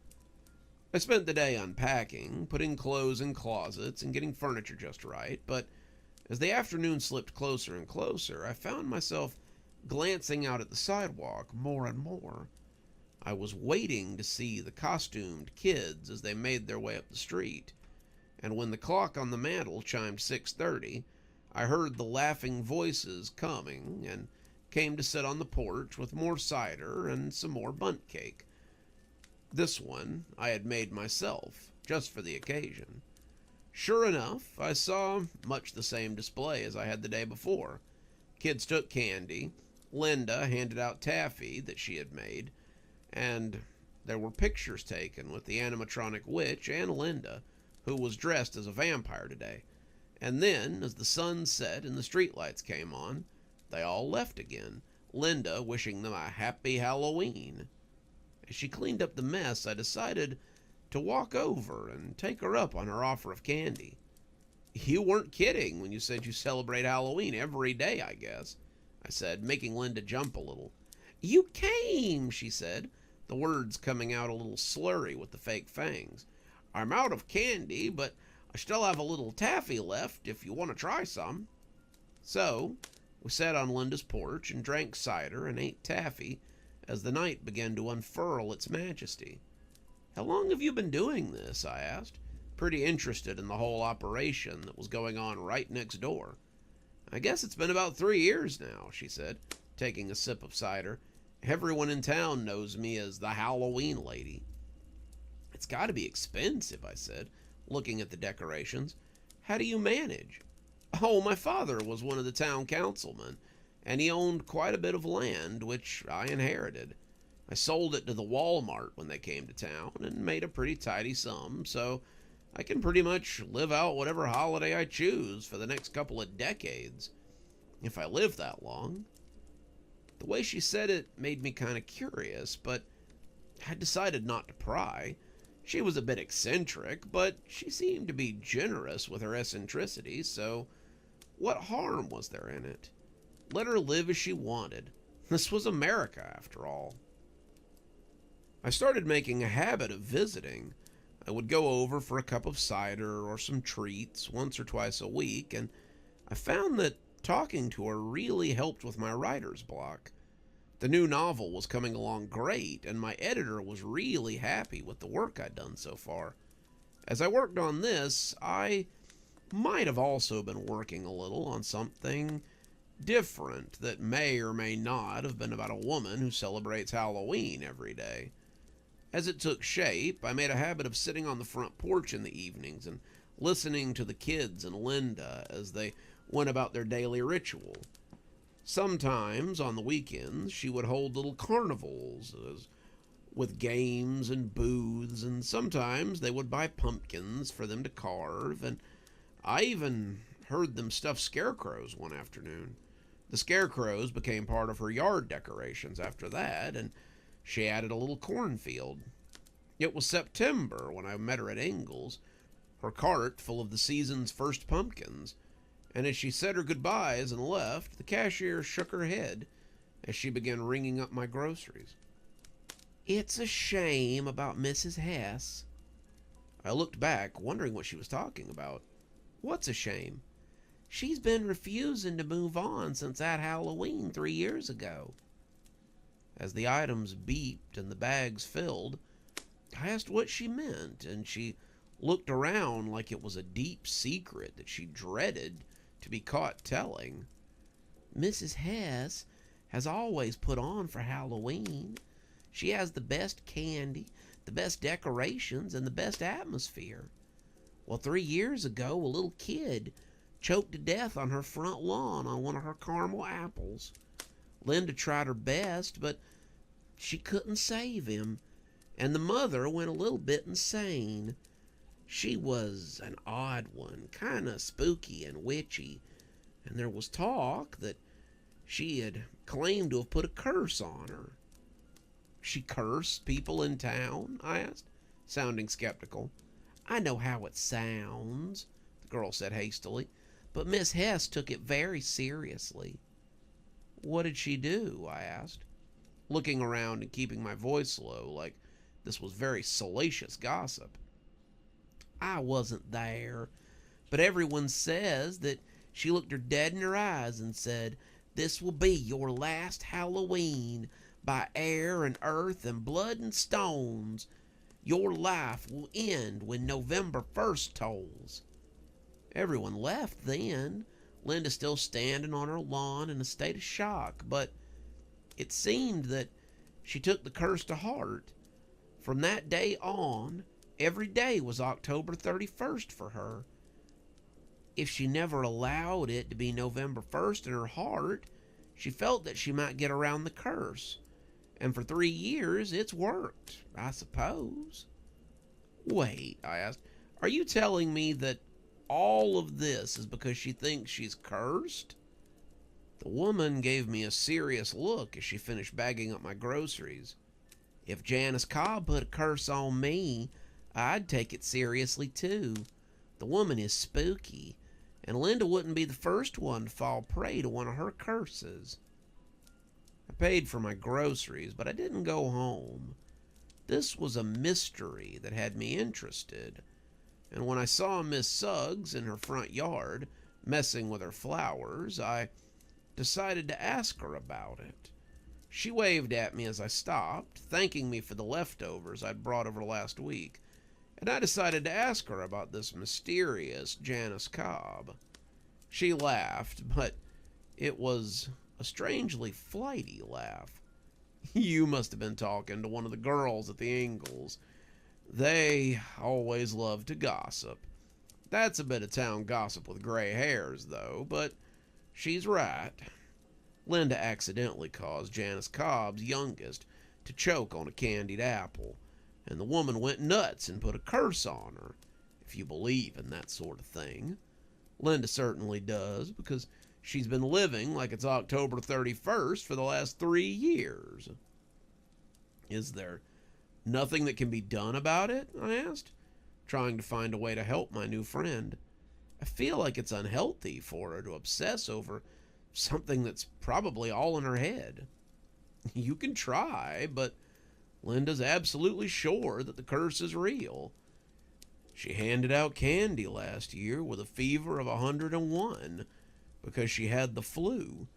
I spent the day unpacking, putting clothes in closets, and getting furniture just right, but as the afternoon slipped closer and closer, I found myself glancing out at the sidewalk more and more. I was waiting to see the costumed kids as they made their way up the street, and when the clock on the mantel chimed 6:30, I heard the laughing voices coming and came to sit on the porch with more cider and some more bundt cake. This one I had made myself, just for the occasion. Sure enough, I saw much the same display as I had the day before. Kids took candy, Linda handed out taffy that she had made, and there were pictures taken with the animatronic witch and Linda, who was dressed as a vampire today. And then, as the sun set and the streetlights came on, they all left again, Linda wishing them a happy Halloween. As she cleaned up the mess, I decided to walk over and take her up on her offer of candy. "You weren't kidding when you said you celebrate Halloween every day, I guess," I said, making Linda jump a little. "You came," she said, the words coming out a little slurry with the fake fangs. "I'm out of candy, but I still have a little taffy left if you want to try some." So, we sat on Linda's porch and drank cider and ate taffy as the night began to unfurl its majesty. "How long have you been doing this?" I asked, pretty interested in the whole operation that was going on right next door. "I guess it's been about 3 years now," she said, taking a sip of cider. "Everyone in town knows me as the Halloween lady." "It's got to be expensive," I said, looking at the decorations. "How do you manage?" "Oh, my father was one of the town councilmen, and he owned quite a bit of land, which I inherited. I sold it to the Walmart when they came to town and made a pretty tidy sum, so I can pretty much live out whatever holiday I choose for the next couple of decades, if I live that long." The way she said it made me kind of curious, but I decided not to pry. She was a bit eccentric, but she seemed to be generous with her eccentricity, so what harm was there in it? Let her live as she wanted. This was America, after all. I started making a habit of visiting. I would go over for a cup of cider or some treats once or twice a week, and I found that talking to her really helped with my writer's block. The new novel was coming along great, and my editor was really happy with the work I'd done so far. As I worked on this, I might have also been working a little on something different that may or may not have been about a woman who celebrates Halloween every day. As it took shape, I made a habit of sitting on the front porch in the evenings and listening to the kids and Linda as they went about their daily ritual. Sometimes, on the weekends, she would hold little carnivals as with games and booths, and sometimes they would buy pumpkins for them to carve, and I even heard them stuff scarecrows one afternoon. The scarecrows became part of her yard decorations after that, and she added a little cornfield. It was September when I met her at Ingles, her cart full of the season's first pumpkins, and as she said her goodbyes and left, the cashier shook her head as she began ringing up my groceries. "It's a shame about Mrs. Hess." I looked back, wondering what she was talking about. "What's a shame?" "She's been refusing to move on since that Halloween 3 years ago." As the items beeped and the bags filled, I asked what she meant, and she looked around like it was a deep secret that she dreaded to be caught telling. "Mrs. Hess has always put on for Halloween. She has the best candy, the best decorations, and the best atmosphere. Well, 3 years ago, a little kid choked to death on her front lawn on one of her caramel apples. Linda tried her best, but she couldn't save him, and the mother went a little bit insane. She was an odd one, kind of spooky and witchy, and there was talk that she had claimed to have put a curse on her." "She cursed people in town?" I asked, sounding skeptical. "I know how it sounds," the girl said hastily, "but Miss Hess took it very seriously." "What did she do?" I asked, looking around and keeping my voice low, like this was very salacious gossip. "I wasn't there, but everyone says that she looked her dead in her eyes and said, 'This will be your last Halloween. By air and earth and blood and stones, your life will end when November 1st tolls.' Everyone left then, Linda still standing on her lawn in a state of shock, but it seemed that she took the curse to heart. From that day on, every day was October 31st for her. If she never allowed it to be November 1st in her heart, she felt that she might get around the curse. And for 3 years, it's worked, I suppose." "Wait," I asked, "are you telling me that all of this is because she thinks she's cursed?" The woman gave me a serious look as she finished bagging up my groceries. "If Janice Cobb put a curse on me, I'd take it seriously too. The woman is spooky, and Linda wouldn't be the first one to fall prey to one of her curses." I paid for my groceries, but I didn't go home. This was a mystery that had me interested, and when I saw Miss Suggs in her front yard messing with her flowers, I decided to ask her about it. She waved at me as I stopped, thanking me for the leftovers I'd brought over last week, and I decided to ask her about this mysterious Janice Cobb. She laughed, but it was a strangely flighty laugh. "You must have been talking to one of the girls at the Ingles. They always love to gossip. That's a bit of town gossip with gray hairs, though, but she's right. Linda accidentally caused Janice Cobb's youngest to choke on a candied apple, and the woman went nuts and put a curse on her, if you believe in that sort of thing. Linda certainly does, because she's been living like it's October 31st for the last 3 years." "Is there nothing that can be done about it?" I asked, trying to find a way to help my new friend. I feel like it's unhealthy for her to obsess over something that's probably all in her head. "You can try, but Linda's absolutely sure that the curse is real. She handed out candy last year with a fever of 101 because she had the flu.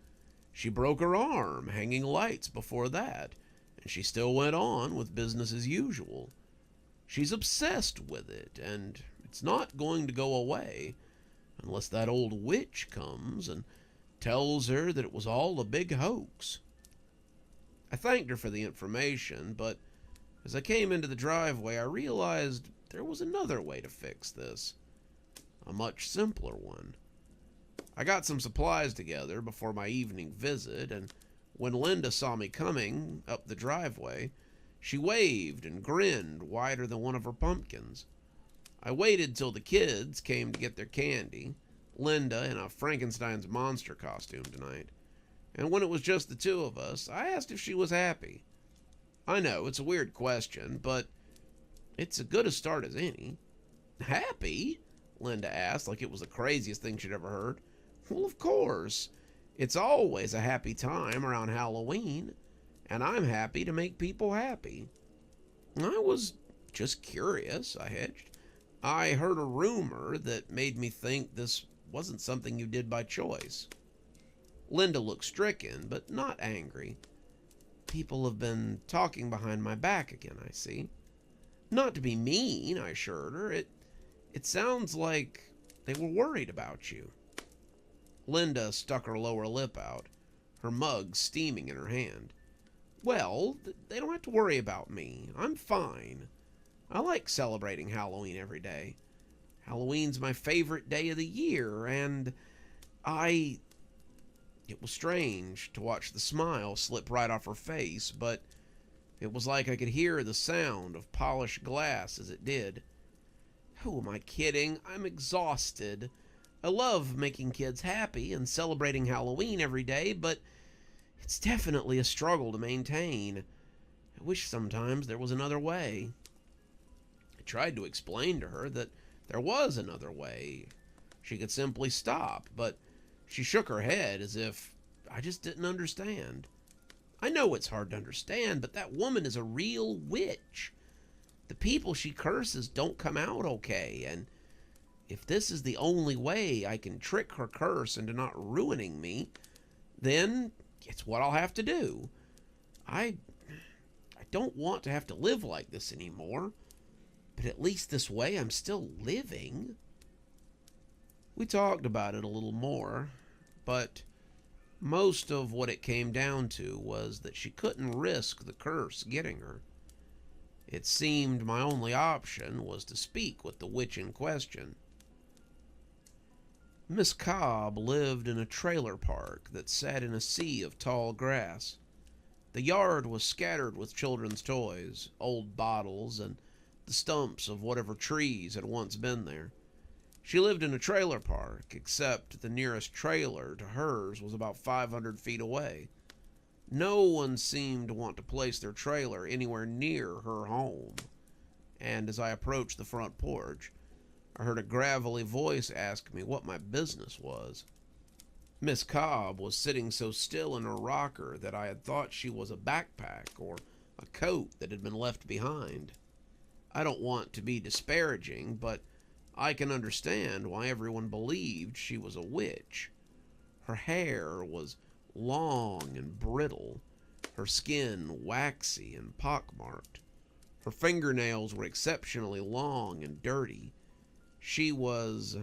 She broke her arm hanging lights before that, and she still went on with business as usual. She's obsessed with it, and it's not going to go away unless that old witch comes and tells her that it was all a big hoax." I thanked her for the information, but as I came into the driveway, I realized there was another way to fix this. A much simpler one. I got some supplies together before my evening visit, and when Linda saw me coming up the driveway, She waved and grinned wider than one of her pumpkins. I waited till the kids came to get their candy, Linda in a Frankenstein's monster costume tonight, and when it was just the two of us, I asked if she was happy. I know, it's a weird question, but it's as good a start as any. Happy? Linda asked like it was the craziest thing she'd ever heard. Well, of course. It's always a happy time around Halloween, and I'm happy to make people happy. I was just curious, I hedged. I heard a rumor that made me think this wasn't something you did by choice. Linda looked stricken, but not angry. People have been talking behind my back again, I see. Not to be mean, I assured her. It sounds like they were worried about you. Linda stuck her lower lip out, her mug steaming in her hand. Well, they don't have to worry about me. I'm fine. I like celebrating Halloween every day. Halloween's my favorite day of the year, and It was strange to watch the smile slip right off her face, but it was like I could hear the sound of polished glass as it did. Who am I kidding? I'm exhausted. I love making kids happy and celebrating Halloween every day, but it's definitely a struggle to maintain. I wish sometimes there was another way. I tried to explain to her that there was another way. She could simply stop, but she shook her head as if I just didn't understand. I know it's hard to understand, but that woman is a real witch. The people she curses don't come out okay, and if this is the only way I can trick her curse into not ruining me, then it's what I'll have to do. I don't want to have to live like this anymore, but at least this way I'm still living. We talked about it a little more, but most of what it came down to was that she couldn't risk the curse getting her. It seemed my only option was to speak with the witch in question. Miss Cobb lived in a trailer park that sat in a sea of tall grass. The yard was scattered with children's toys, old bottles, and the stumps of whatever trees had once been there. She lived in a trailer park, except the nearest trailer to hers was about 500 feet away. No one seemed to want to place their trailer anywhere near her home, and as I approached the front porch, I heard a gravelly voice ask me what my business was. Miss Cobb was sitting so still in her rocker that I had thought she was a backpack or a coat that had been left behind. I don't want to be disparaging, but I can understand why everyone believed she was a witch. Her hair was long and brittle, her skin waxy and pockmarked. Her fingernails were exceptionally long and dirty. She was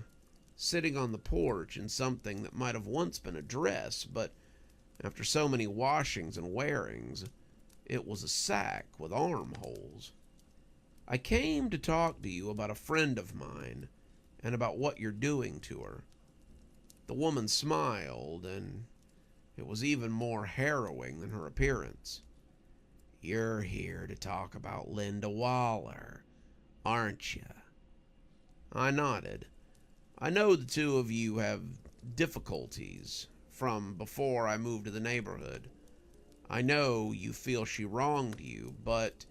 sitting on the porch in something that might have once been a dress, but after so many washings and wearings, it was a sack with armholes. I came to talk to you about a friend of mine and about what you're doing to her. The woman smiled, and it was even more harrowing than her appearance. You're here to talk about Linda Waller, aren't you? I nodded. I know the two of you have difficulties from before I moved to the neighborhood. I know you feel she wronged you, but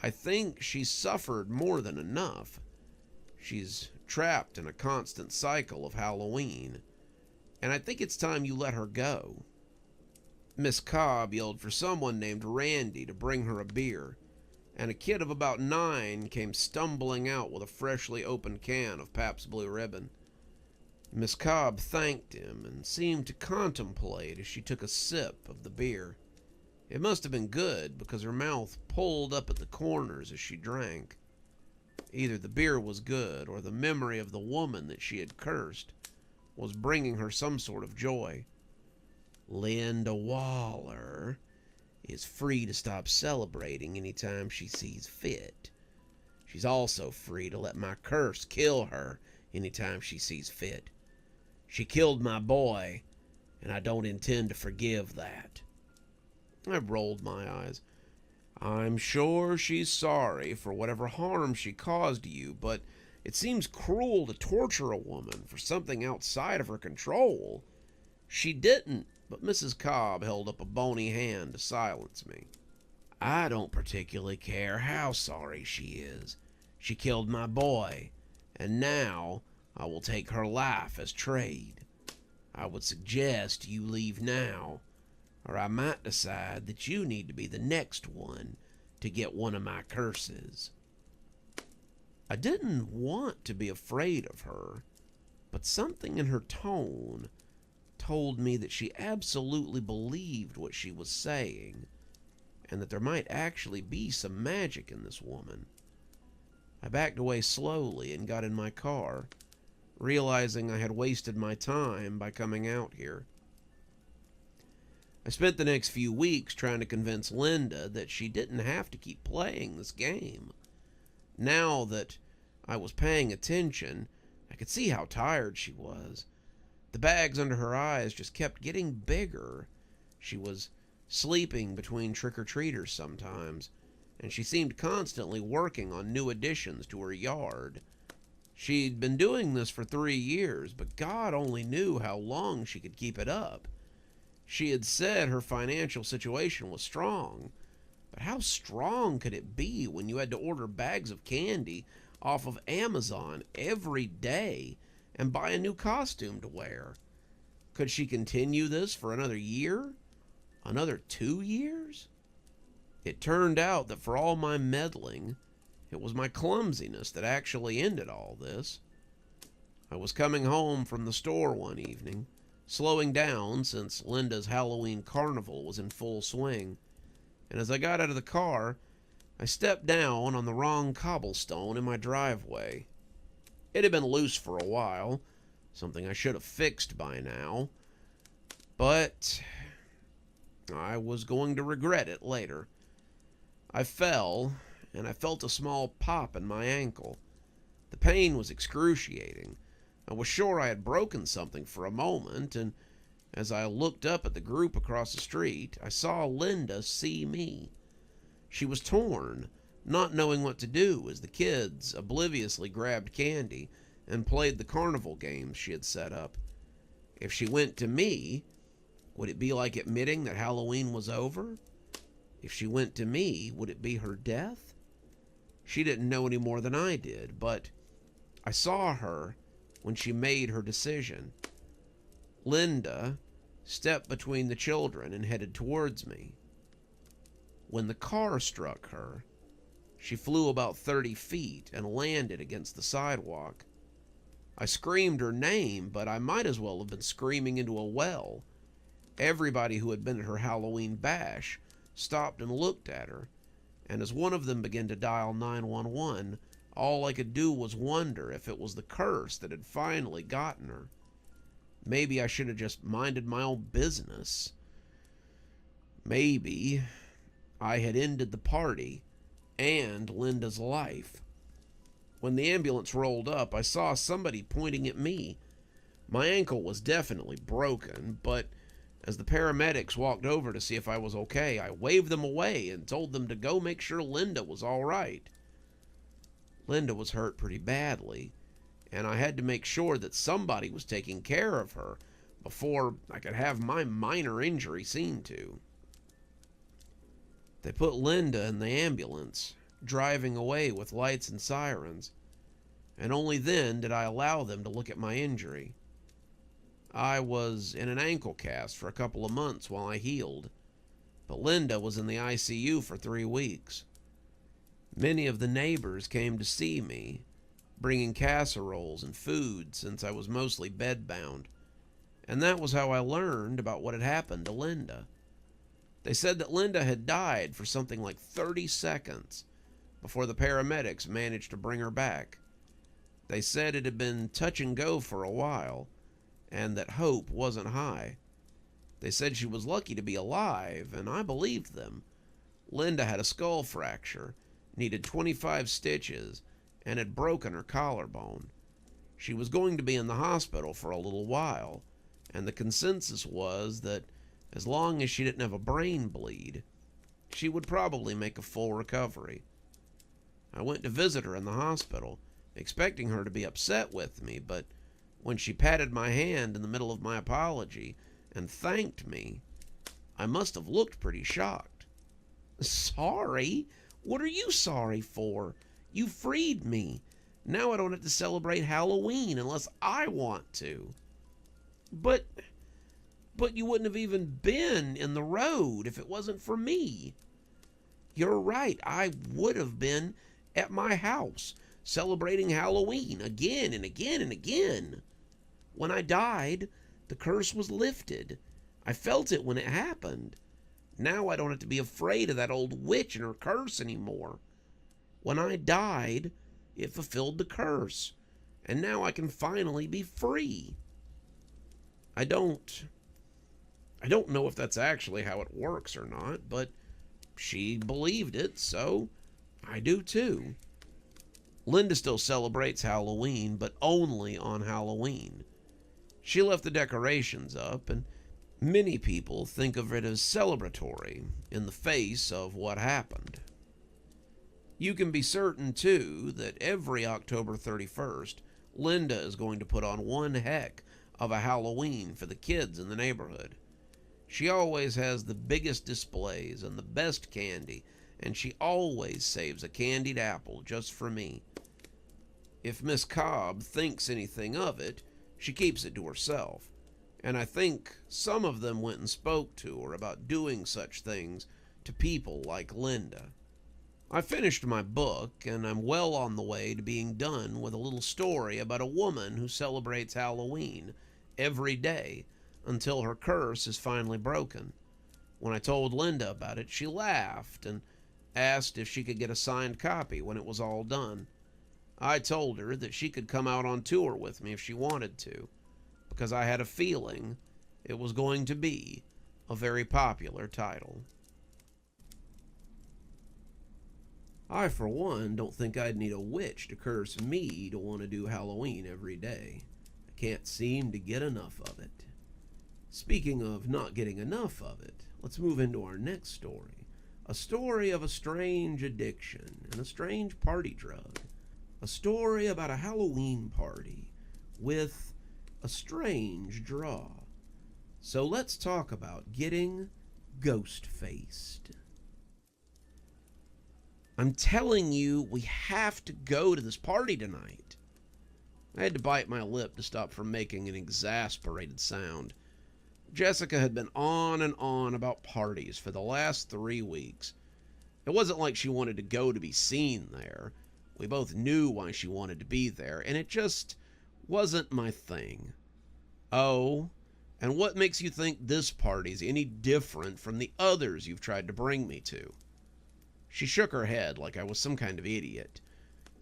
I think she's suffered more than enough. She's trapped in a constant cycle of Halloween, and I think it's time you let her go. Miss Cobb yelled for someone named Randy to bring her a beer, and a kid of about 9 came stumbling out with a freshly opened can of Pabst Blue Ribbon. Miss Cobb thanked him and seemed to contemplate as she took a sip of the beer. It must have been good because her mouth pulled up at the corners as she drank. Either the beer was good or the memory of the woman that she had cursed was bringing her some sort of joy. Linda Waller is free to stop celebrating anytime she sees fit. She's also free to let my curse kill her anytime she sees fit. She killed my boy, and I don't intend to forgive that. I rolled my eyes. I'm sure she's sorry for whatever harm she caused you, but it seems cruel to torture a woman for something outside of her control. She didn't, but Mrs. Cobb held up a bony hand to silence me. I don't particularly care how sorry she is. She killed my boy, and now I will take her life as trade. I would suggest you leave now, or I might decide that you need to be the next one to get one of my curses. I didn't want to be afraid of her, but something in her tone told me that she absolutely believed what she was saying, and that there might actually be some magic in this woman. I backed away slowly and got in my car, realizing I had wasted my time by coming out here. I spent the next few weeks trying to convince Linda that she didn't have to keep playing this game. Now that I was paying attention, I could see how tired she was. The bags under her eyes just kept getting bigger. She was sleeping between trick-or-treaters sometimes, and she seemed constantly working on new additions to her yard. She'd been doing this for 3 years, but God only knew how long she could keep it up. She had said her financial situation was strong, but how strong could it be when you had to order bags of candy off of Amazon every day and buy a new costume to wear? Could she continue this for another year? Another 2 years? It turned out that for all my meddling, it was my clumsiness that actually ended all this. I was coming home from the store one evening, slowing down since Linda's Halloween carnival was in full swing, and as I got out of the car, I stepped down on the wrong cobblestone in my driveway. It had been loose for a while, something I should have fixed by now, but I was going to regret it later. I fell, and I felt a small pop in my ankle. The pain was excruciating. I was sure I had broken something for a moment, and as I looked up at the group across the street, I saw Linda see me. She was torn, not knowing what to do as the kids obliviously grabbed candy and played the carnival games she had set up. If she went to me, would it be like admitting that Halloween was over? If she went to me, would it be her death? She didn't know any more than I did, but I saw her when she made her decision. Linda stepped between the children and headed towards me. When the car struck her, she flew about 30 feet and landed against the sidewalk. I screamed her name, but I might as well have been screaming into a well. Everybody who had been at her Halloween bash stopped and looked at her, and as one of them began to dial 911, all I could do was wonder if it was the curse that had finally gotten her. Maybe I should have just minded my own business. Maybe I had ended the party and Linda's life. When the ambulance rolled up, I saw somebody pointing at me. My ankle was definitely broken, but as the paramedics walked over to see if I was okay, I waved them away and told them to go make sure Linda was all right. Linda was hurt pretty badly, and I had to make sure that somebody was taking care of her before I could have my minor injury seen to. They put Linda in the ambulance, driving away with lights and sirens, and only then did I allow them to look at my injury. I was in an ankle cast for a couple of months while I healed, but Linda was in the ICU for 3 weeks. Many of the neighbors came to see me, bringing casseroles and food since I was mostly bedbound, and that was how I learned about what had happened to Linda. They said that Linda had died for something like 30 seconds before the paramedics managed to bring her back. They said it had been touch and go for a while, and that hope wasn't high. They said she was lucky to be alive, and I believed them. Linda had a skull fracture, needed 25 stitches, and had broken her collarbone. She was going to be in the hospital for a little while, and the consensus was that as long as she didn't have a brain bleed, she would probably make a full recovery. I went to visit her in the hospital, expecting her to be upset with me, but when she patted my hand in the middle of my apology and thanked me, I must have looked pretty shocked. Sorry? What are you sorry for? You freed me. Now I don't have to celebrate Halloween unless I want to. But you wouldn't have even been in the road if it wasn't for me. You're right, I would have been at my house celebrating Halloween again and again and again. When I died, the curse was lifted. I felt it when it happened. Now I don't have to be afraid of that old witch and her curse anymore. When I died, it fulfilled the curse, and now I can finally be free. I don't know if that's actually how it works or not, but she believed it, so I do too. Linda still celebrates Halloween, but only on Halloween. She left the decorations up, and many people think of it as celebratory in the face of what happened. You can be certain, too, that every October 31st, Linda is going to put on one heck of a Halloween for the kids in the neighborhood. She always has the biggest displays and the best candy, and she always saves a candied apple just for me. If Miss Cobb thinks anything of it, she keeps it to herself, and I think some of them went and spoke to her about doing such things to people like Linda. I finished my book, and I'm well on the way to being done with a little story about a woman who celebrates Halloween every day until her curse is finally broken. When I told Linda about it, she laughed and asked if she could get a signed copy when it was all done. I told her that she could come out on tour with me if she wanted to, because I had a feeling it was going to be a very popular title. I, for one, don't think I'd need a witch to curse me to want to do Halloween every day. I can't seem to get enough of it. Speaking of not getting enough of it, let's move into our next story. A story of a strange addiction and a strange party drug. A story about a Halloween party with a strange draw. So let's talk about getting ghost-faced. I'm telling you, we have to go to this party tonight. I had to bite my lip to stop from making an exasperated sound. Jessica had been on and on about parties for the last 3 weeks. It wasn't like she wanted to go to be seen there. We both knew why she wanted to be there, and it just wasn't my thing. Oh, and what makes you think this party's any different from the others you've tried to bring me to? She shook her head like I was some kind of idiot.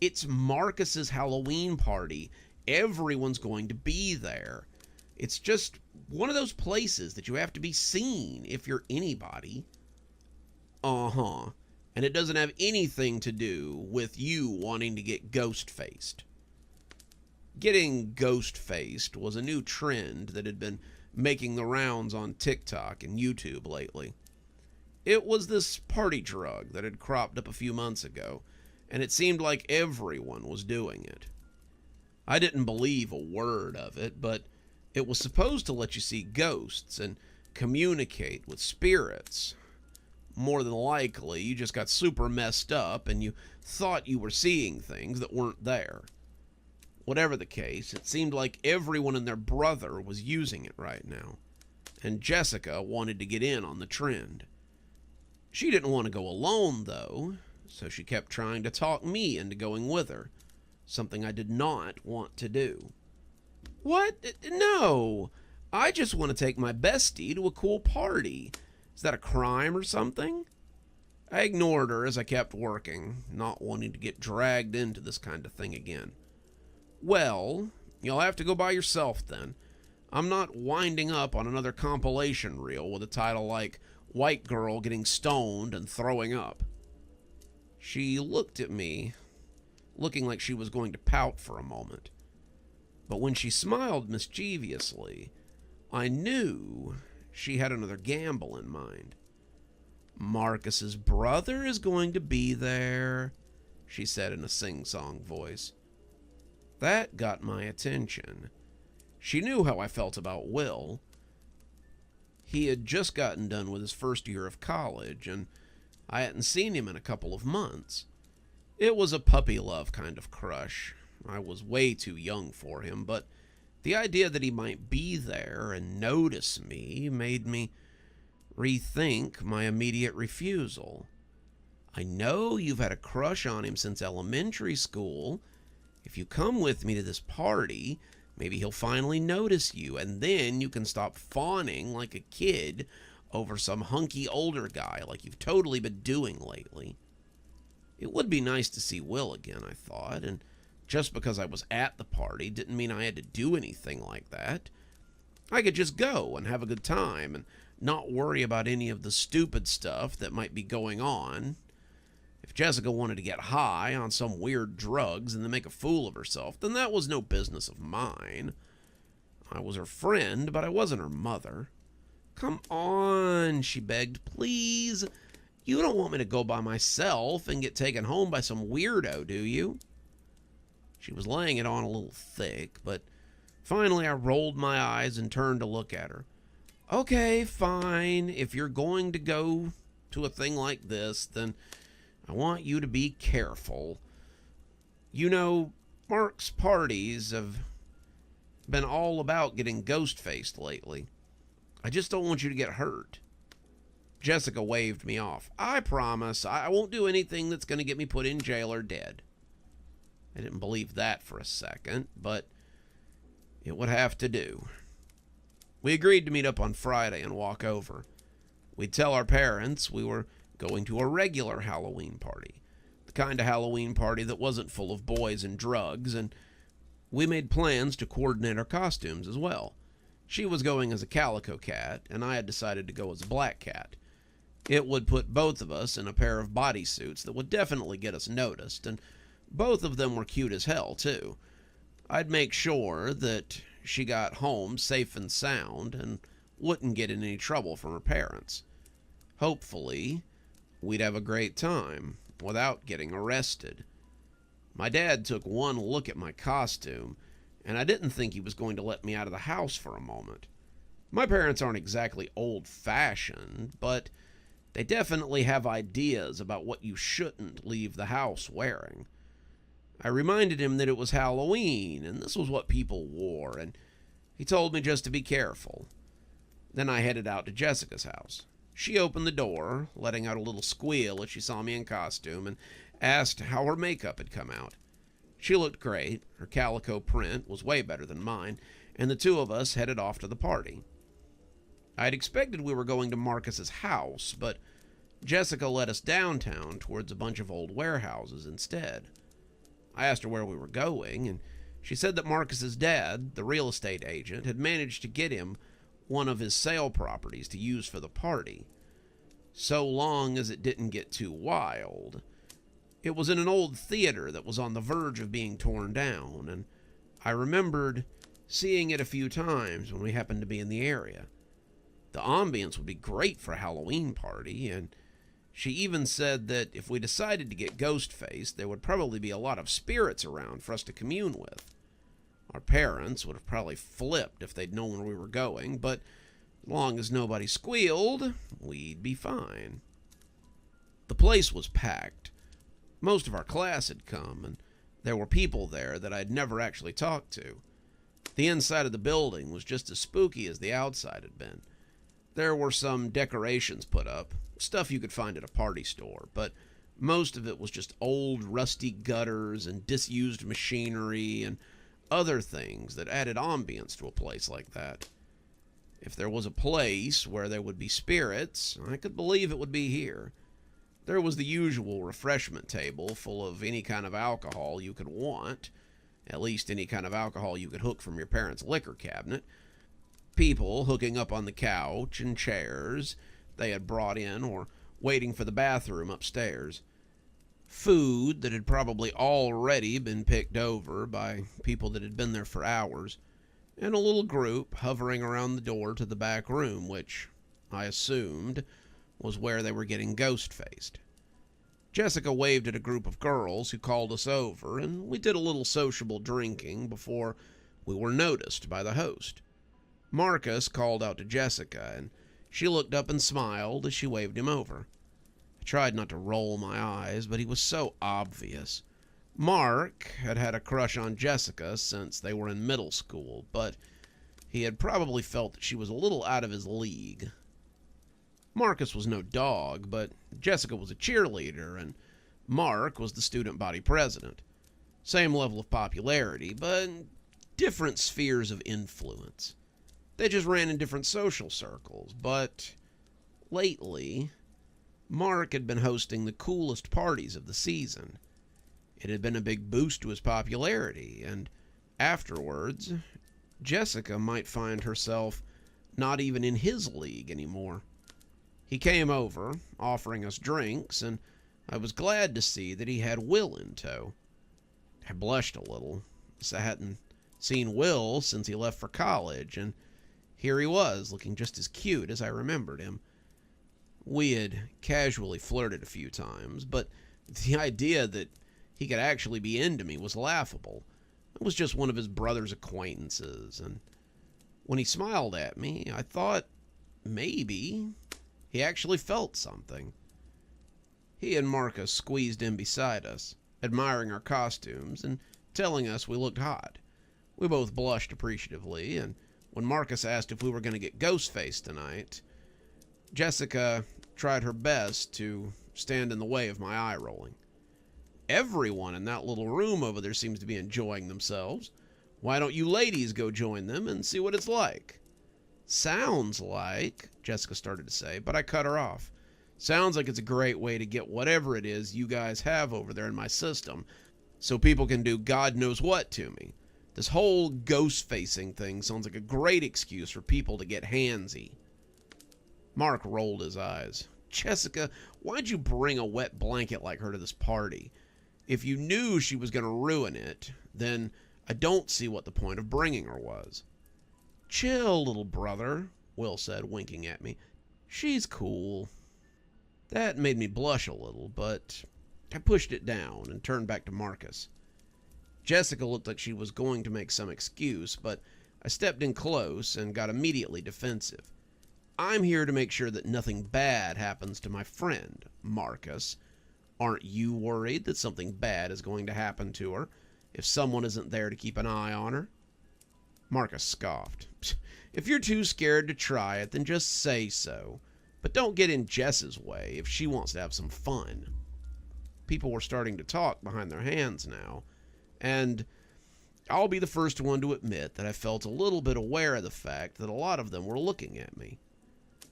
It's Marcus's Halloween party. Everyone's going to be there. It's just one of those places that you have to be seen if you're anybody. Uh-huh. And it doesn't have anything to do with you wanting to get ghost-faced. Getting ghost-faced was a new trend that had been making the rounds on TikTok and YouTube lately. It was this party drug that had cropped up a few months ago, and it seemed like everyone was doing it. I didn't believe a word of it, but it was supposed to let you see ghosts and communicate with spirits. More than likely, you just got super messed up and you thought you were seeing things that weren't there. Whatever the case, it seemed like everyone and their brother was using it right now, and Jessica wanted to get in on the trend. She didn't want to go alone, though, so she kept trying to talk me into going with her, something I did not want to do. What? No! I just want to take my bestie to a cool party. Is that a crime or something? I ignored her as I kept working, not wanting to get dragged into this kind of thing again. Well, you'll have to go by yourself then. I'm not winding up on another compilation reel with a title like White Girl Getting Stoned and Throwing Up. She looked at me, looking like she was going to pout for a moment. But when she smiled mischievously, I knew she had another gamble in mind. Marcus's brother is going to be there, she said in a sing-song voice. That got my attention. She knew how I felt about Will. He had just gotten done with his first year of college, and I hadn't seen him in a couple of months. It was a puppy love kind of crush. I was way too young for him, but the idea that he might be there and notice me made me rethink my immediate refusal. I know you've had a crush on him since elementary school. If you come with me to this party, maybe he'll finally notice you, and then you can stop fawning like a kid over some hunky older guy like you've totally been doing lately. It would be nice to see Will again, I thought, and just because I was at the party didn't mean I had to do anything like that. I could just go and have a good time and not worry about any of the stupid stuff that might be going on. If Jessica wanted to get high on some weird drugs and then make a fool of herself, then that was no business of mine. I was her friend, but I wasn't her mother. Come on, she begged, please. You don't want me to go by myself and get taken home by some weirdo, do you? She was laying it on a little thick, but finally I rolled my eyes and turned to look at her. Okay, fine. If you're going to go to a thing like this, then I want you to be careful. You know, Mark's parties have been all about getting ghost-faced lately. I just don't want you to get hurt. Jessica waved me off. I promise I won't do anything that's going to get me put in jail or dead. I didn't believe that for a second, but it would have to do. We agreed to meet up on Friday and walk over. We'd tell our parents we were going to a regular Halloween party, the kind of Halloween party that wasn't full of boys and drugs, and we made plans to coordinate our costumes as well. She was going as a calico cat, and I had decided to go as a black cat. It would put both of us in a pair of bodysuits that would definitely get us noticed, and both of them were cute as hell, too. I'd make sure that she got home safe and sound and wouldn't get in any trouble from her parents. Hopefully, we'd have a great time without getting arrested. My dad took one look at my costume, and I didn't think he was going to let me out of the house for a moment. My parents aren't exactly old-fashioned, but they definitely have ideas about what you shouldn't leave the house wearing. I reminded him that it was Halloween, and this was what people wore, and he told me just to be careful. Then I headed out to Jessica's house. She opened the door, letting out a little squeal as she saw me in costume, and asked how her makeup had come out. She looked great. Her calico print was way better than mine, and the two of us headed off to the party. I'd expected we were going to Marcus's house, but Jessica led us downtown towards a bunch of old warehouses instead. I asked her where we were going, and she said that Marcus's dad, the real estate agent, had managed to get him one of his sale properties to use for the party, so long as it didn't get too wild. It was in an old theater that was on the verge of being torn down, and I remembered seeing it a few times when we happened to be in the area. The ambience would be great for a Halloween party, and she even said that if we decided to get ghost-faced, there would probably be a lot of spirits around for us to commune with. Our parents would have probably flipped if they'd known where we were going, but as long as nobody squealed, we'd be fine. The place was packed. Most of our class had come, and there were people there that I'd never actually talked to. The inside of the building was just as spooky as the outside had been. There were some decorations put up, stuff you could find at a party store, but most of it was just old rusty gutters and disused machinery and other things that added ambience to a place like that. If there was a place where there would be spirits, I could believe it would be here. There was the usual refreshment table full of any kind of alcohol you could want, at least any kind of alcohol you could hook from your parents' liquor cabinet. People hooking up on the couch and chairs they had brought in or waiting for the bathroom upstairs. Food that had probably already been picked over by people that had been there for hours, and a little group hovering around the door to the back room, which I assumed was where they were getting ghost-faced. Jessica waved at a group of girls who called us over, and we did a little sociable drinking before we were noticed by the host. Marcus called out to Jessica, and she looked up and smiled as she waved him over. I tried not to roll my eyes, but he was so obvious. Mark had had a crush on Jessica since they were in middle school, but he had probably felt that she was a little out of his league. Marcus was no dog, but Jessica was a cheerleader, and Mark was the student body president. Same level of popularity, but different spheres of influence. They just ran in different social circles, but lately, Mark had been hosting the coolest parties of the season. It had been a big boost to his popularity, and afterwards, Jessica might find herself not even in his league anymore. He came over, offering us drinks, and I was glad to see that he had Will in tow. I blushed a little, as I hadn't seen Will since he left for college, and here he was, looking just as cute as I remembered him. We had casually flirted a few times, but the idea that he could actually be into me was laughable. I was just one of his brother's acquaintances, and when he smiled at me, I thought maybe he actually felt something. He and Marcus squeezed in beside us, admiring our costumes and telling us we looked hot. We both blushed appreciatively, and when Marcus asked if we were going to get ghost-faced tonight, Jessica tried her best to stand in the way of my eye rolling. Everyone in that little room over there seems to be enjoying themselves. Why don't you ladies go join them and see what it's like? Sounds like, Jessica started to say, but I cut her off. Sounds like it's a great way to get whatever it is you guys have over there in my system, so people can do God knows what to me. This whole ghost-facing thing sounds like a great excuse for people to get handsy. Mark rolled his eyes. Jessica, why'd you bring a wet blanket like her to this party? If you knew she was going to ruin it, then I don't see what the point of bringing her was. Chill, little brother, Will said, winking at me. She's cool. That made me blush a little, but I pushed it down and turned back to Marcus. Jessica looked like she was going to make some excuse, but I stepped in close and got immediately defensive. I'm here to make sure that nothing bad happens to my friend, Marcus. Aren't you worried that something bad is going to happen to her if someone isn't there to keep an eye on her? Marcus scoffed. If you're too scared to try it, then just say so. But don't get in Jess's way if she wants to have some fun. People were starting to talk behind their hands now, and I'll be the first one to admit that I felt a little bit aware of the fact that a lot of them were looking at me.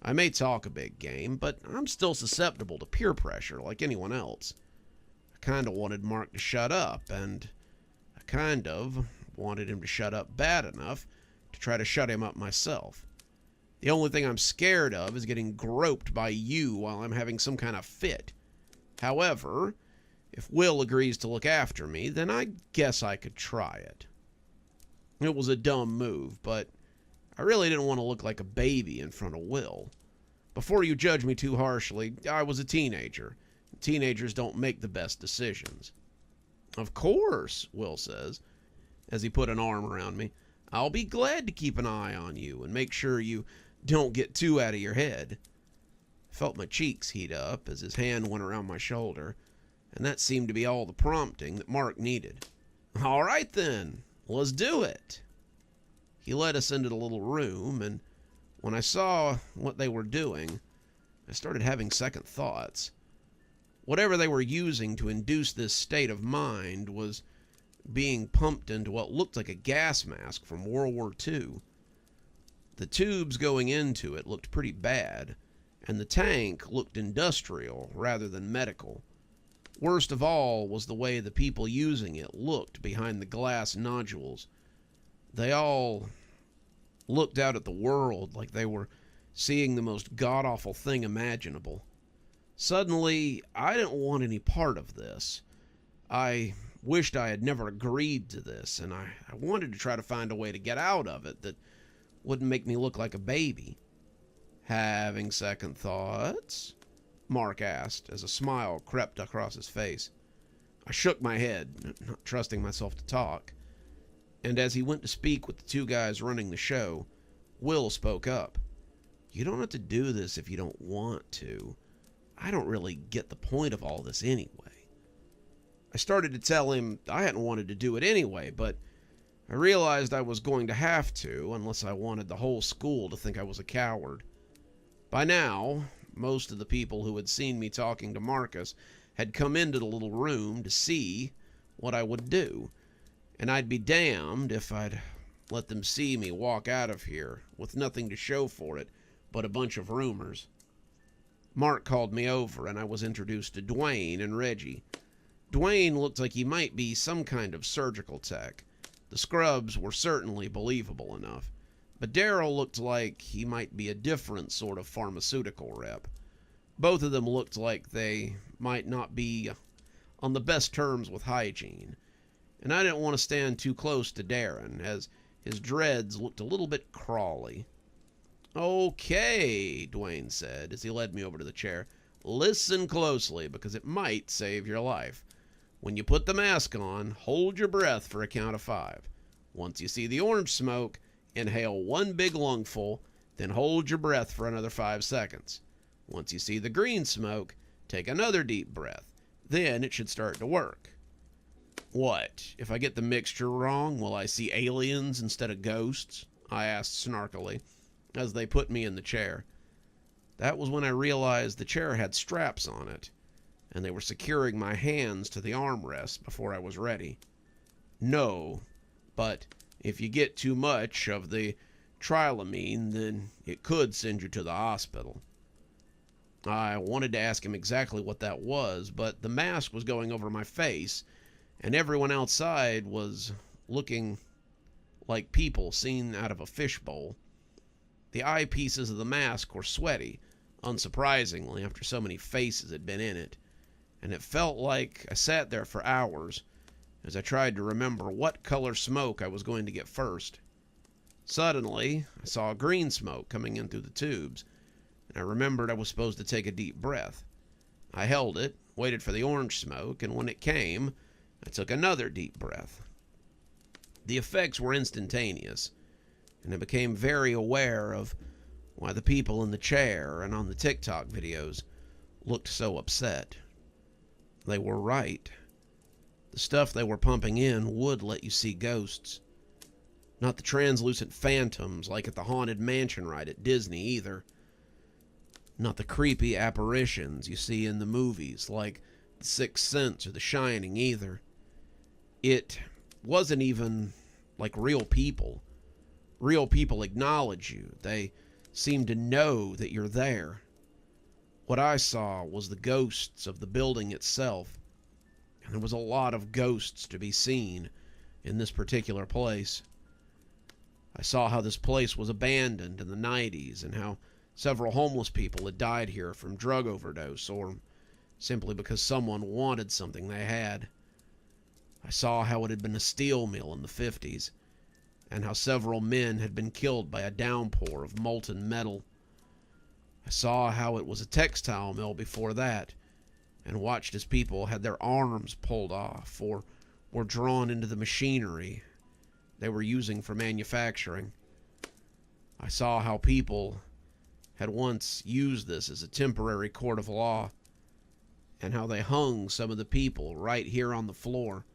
I may talk a big game, but I'm still susceptible to peer pressure like anyone else. I kind of wanted Mark to shut up, and I kind of wanted him to shut up bad enough to try to shut him up myself. The only thing I'm scared of is getting groped by you while I'm having some kind of fit. However, if Will agrees to look after me, then I guess I could try it. It was a dumb move, but I really didn't want to look like a baby in front of Will. Before you judge me too harshly, I was a teenager. Teenagers don't make the best decisions. Of course, Will says, as he put an arm around me. I'll be glad to keep an eye on you and make sure you don't get too out of your head. I felt my cheeks heat up as his hand went around my shoulder, and that seemed to be all the prompting that Mark needed. All right then, let's do it. He led us into the little room, and when I saw what they were doing, I started having second thoughts. Whatever they were using to induce this state of mind was being pumped into what looked like a gas mask from World War II. The tubes going into it looked pretty bad, and the tank looked industrial rather than medical. Worst of all was the way the people using it looked behind the glass nodules. They all looked out at the world like they were seeing the most god-awful thing imaginable. Suddenly, I didn't want any part of this. I wished I had never agreed to this, and I wanted to try to find a way to get out of it that wouldn't make me look like a baby. Having second thoughts? Mark asked as a smile crept across his face. I shook my head, not trusting myself to talk, and as he went to speak with the two guys running the show, Will spoke up. You don't have to do this if you don't want to. I don't really get the point of all this anyway. I started to tell him I hadn't wanted to do it anyway, but I realized I was going to have to unless I wanted the whole school to think I was a coward. By now, most of the people who had seen me talking to Marcus had come into the little room to see what I would do, and I'd be damned if I'd let them see me walk out of here with nothing to show for it but a bunch of rumors. Mark called me over, and I was introduced to Dwayne and Reggie. Dwayne looked like he might be some kind of surgical tech. The scrubs were certainly believable enough, but Daryl looked like he might be a different sort of pharmaceutical rep. Both of them looked like they might not be on the best terms with hygiene, and I didn't want to stand too close to Darren, as his dreads looked a little bit crawly. Okay, Dwayne said as he led me over to the chair. Listen closely, because it might save your life. When you put the mask on, hold your breath for a count of 5. Once you see the orange smoke, inhale 1 big lungful, then hold your breath for another 5 seconds. Once you see the green smoke, take another deep breath. Then it should start to work. What? If I get the mixture wrong, will I see aliens instead of ghosts? I asked snarkily, as they put me in the chair. That was when I realized the chair had straps on it, and they were securing my hands to the armrest before I was ready. No, but if you get too much of the trilamine, then it could send you to the hospital. I wanted to ask him exactly what that was, but the mask was going over my face, and everyone outside was looking like people seen out of a fishbowl. The eyepieces of the mask were sweaty, unsurprisingly, after so many faces had been in it, and it felt like I sat there for hours as I tried to remember what color smoke I was going to get first. Suddenly, I saw green smoke coming in through the tubes, and I remembered I was supposed to take a deep breath. I held it, waited for the orange smoke, and when it came, I took another deep breath. The effects were instantaneous, and I became very aware of why the people in the chair and on the TikTok videos looked so upset. They were right. The stuff they were pumping in would let you see ghosts. Not the translucent phantoms like at the Haunted Mansion ride at Disney either. Not the creepy apparitions you see in the movies like The Sixth Sense or The Shining either. It wasn't even like real people. Real people acknowledge you. They seem to know that you're there. What I saw was the ghosts of the building itself, and there was a lot of ghosts to be seen in this particular place. I saw how this place was abandoned in the 90s and how several homeless people had died here from drug overdose or simply because someone wanted something they had. I saw how it had been a steel mill in the 50s and how several men had been killed by a downpour of molten metal. I saw how it was a textile mill before that and watched as people had their arms pulled off or were drawn into the machinery they were using for manufacturing. I saw how people had once used this as a temporary court of law and how they hung some of the people right here on the floor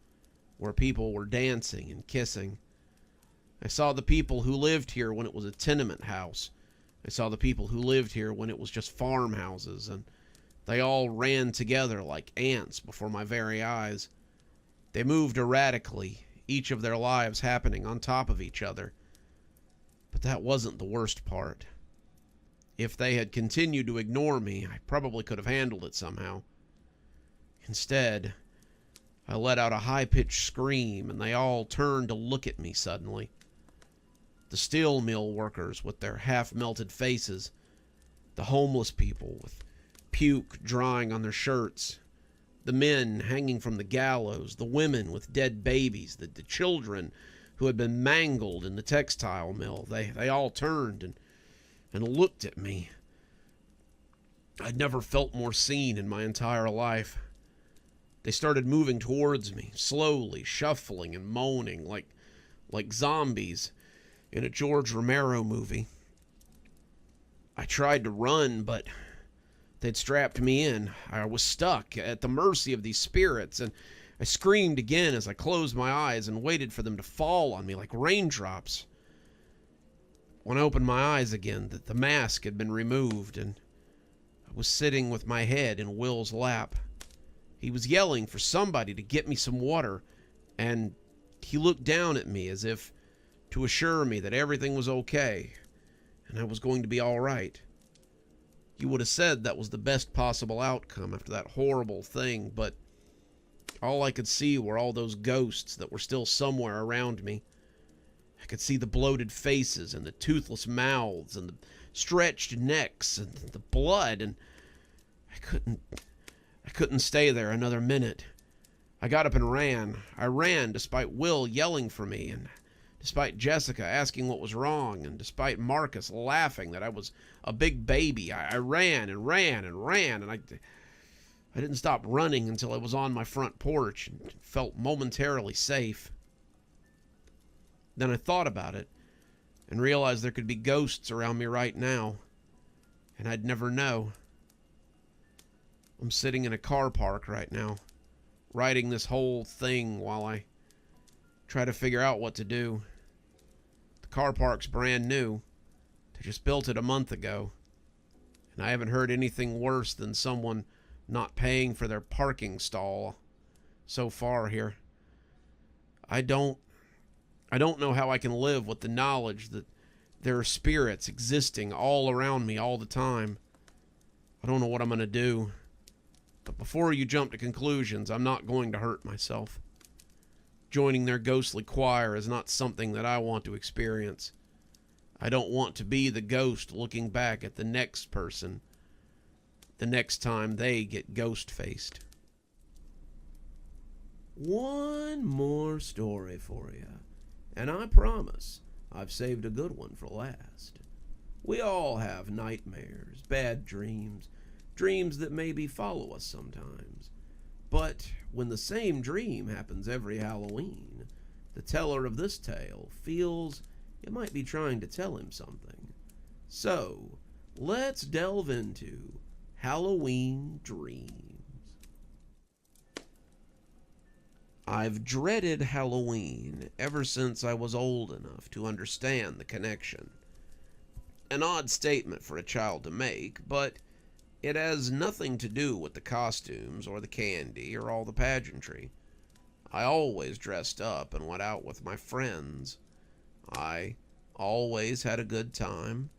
where people were dancing and kissing. I saw the people who lived here when it was a tenement house. I saw the people who lived here when it was just farmhouses, and they all ran together like ants before my very eyes. They moved erratically, each of their lives happening on top of each other. But that wasn't the worst part. If they had continued to ignore me, I probably could have handled it somehow. Instead, I let out a high-pitched scream, and they all turned to look at me suddenly. The steel mill workers with their half-melted faces, the homeless people with puke drying on their shirts, the men hanging from the gallows, the women with dead babies, the children who had been mangled in the textile mill. They all turned and looked at me, I'd never felt more seen in my entire life. They started moving towards me, slowly, shuffling and moaning like zombies in a George Romero movie. I tried to run, but they'd strapped me in. I was stuck at the mercy of these spirits, and I screamed again as I closed my eyes and waited for them to fall on me like raindrops. When I opened my eyes again, the mask had been removed, and I was sitting with my head in Will's lap. He was yelling for somebody to get me some water, and he looked down at me as if to assure me that everything was okay, and I was going to be all right. You would have said that was the best possible outcome after that horrible thing, but all I could see were all those ghosts that were still somewhere around me. I could see the bloated faces and the toothless mouths and the stretched necks and the blood, and I couldn't stay there another minute. I got up and ran. I ran despite Will yelling for me, and despite Jessica asking what was wrong, and despite Marcus laughing that I was a big baby. I ran and ran and ran, and I didn't stop running until I was on my front porch and felt momentarily safe. Then I thought about it and realized there could be ghosts around me right now, and I'd never know. I'm sitting in a car park right now, writing this whole thing while I try to figure out what to do. The car park's brand new. They just built it a month ago, and I haven't heard anything worse than someone not paying for their parking stall so far here. I don't know how I can live with the knowledge that there are spirits existing all around me all the time. I don't know what I'm going to do. But before you jump to conclusions, I'm not going to hurt myself. Joining their ghostly choir is not something that I want to experience. I don't want to be the ghost looking back at the next person the next time they get ghost-faced. One more story for you, and I promise I've saved a good one for last. We all have nightmares, bad dreams, dreams that maybe follow us sometimes. But when the same dream happens every Halloween, the teller of this tale feels it might be trying to tell him something. So, let's delve into Halloween dreams. I've dreaded Halloween ever since I was old enough to understand the connection. An odd statement for a child to make, but it has nothing to do with the costumes or the candy or all the pageantry. I always dressed up and went out with my friends. I always had a good time.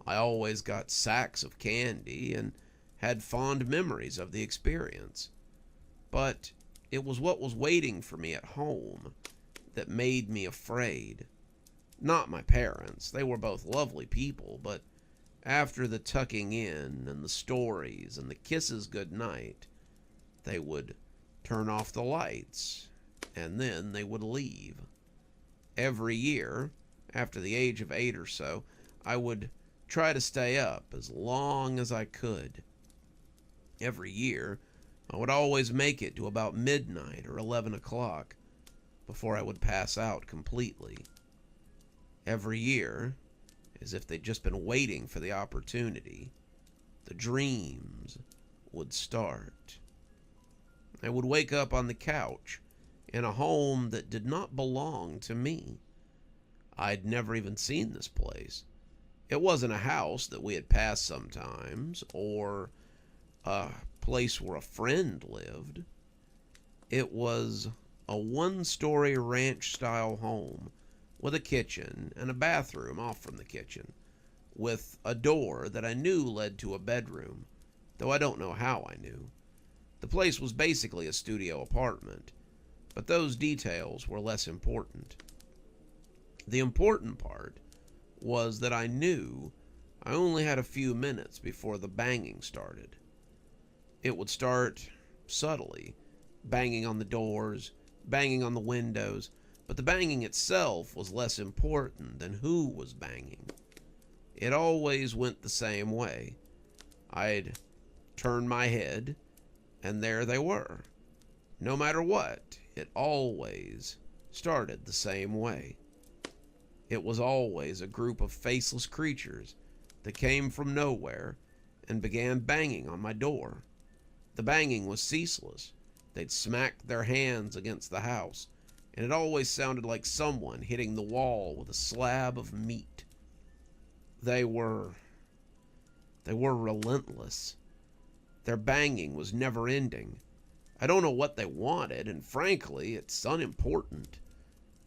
I always got sacks of candy and had fond memories of the experience. But it was what was waiting for me at home that made me afraid. Not my parents. They were both lovely people, but after the tucking in and the stories and the kisses goodnight, they would turn off the lights, and then they would leave. Every year, after the age of 8 or so, I would try to stay up as long as I could. Every year, I would always make it to about midnight or 11 o'clock before I would pass out completely. Every year, as if they'd just been waiting for the opportunity, the dreams would start. I would wake up on the couch in a home that did not belong to me. I'd never even seen this place. It wasn't a house that we had passed sometimes, or a place where a friend lived. It was a one-story ranch-style home with a kitchen and a bathroom off from the kitchen, with a door that I knew led to a bedroom, though I don't know how I knew. The place was basically a studio apartment, but those details were less important. The important part was that I knew I only had a few minutes before the banging started. It would start subtly, banging on the doors, banging on the windows, but the banging itself was less important than who was banging. It always went the same way. I'd turn my head, and there they were. No matter what, it always started the same way. It was always a group of faceless creatures that came from nowhere and began banging on my door. The banging was ceaseless. They'd smack their hands against the house, and it always sounded like someone hitting the wall with a slab of meat. They were relentless. Their banging was never ending. I don't know what they wanted, and frankly, it's unimportant.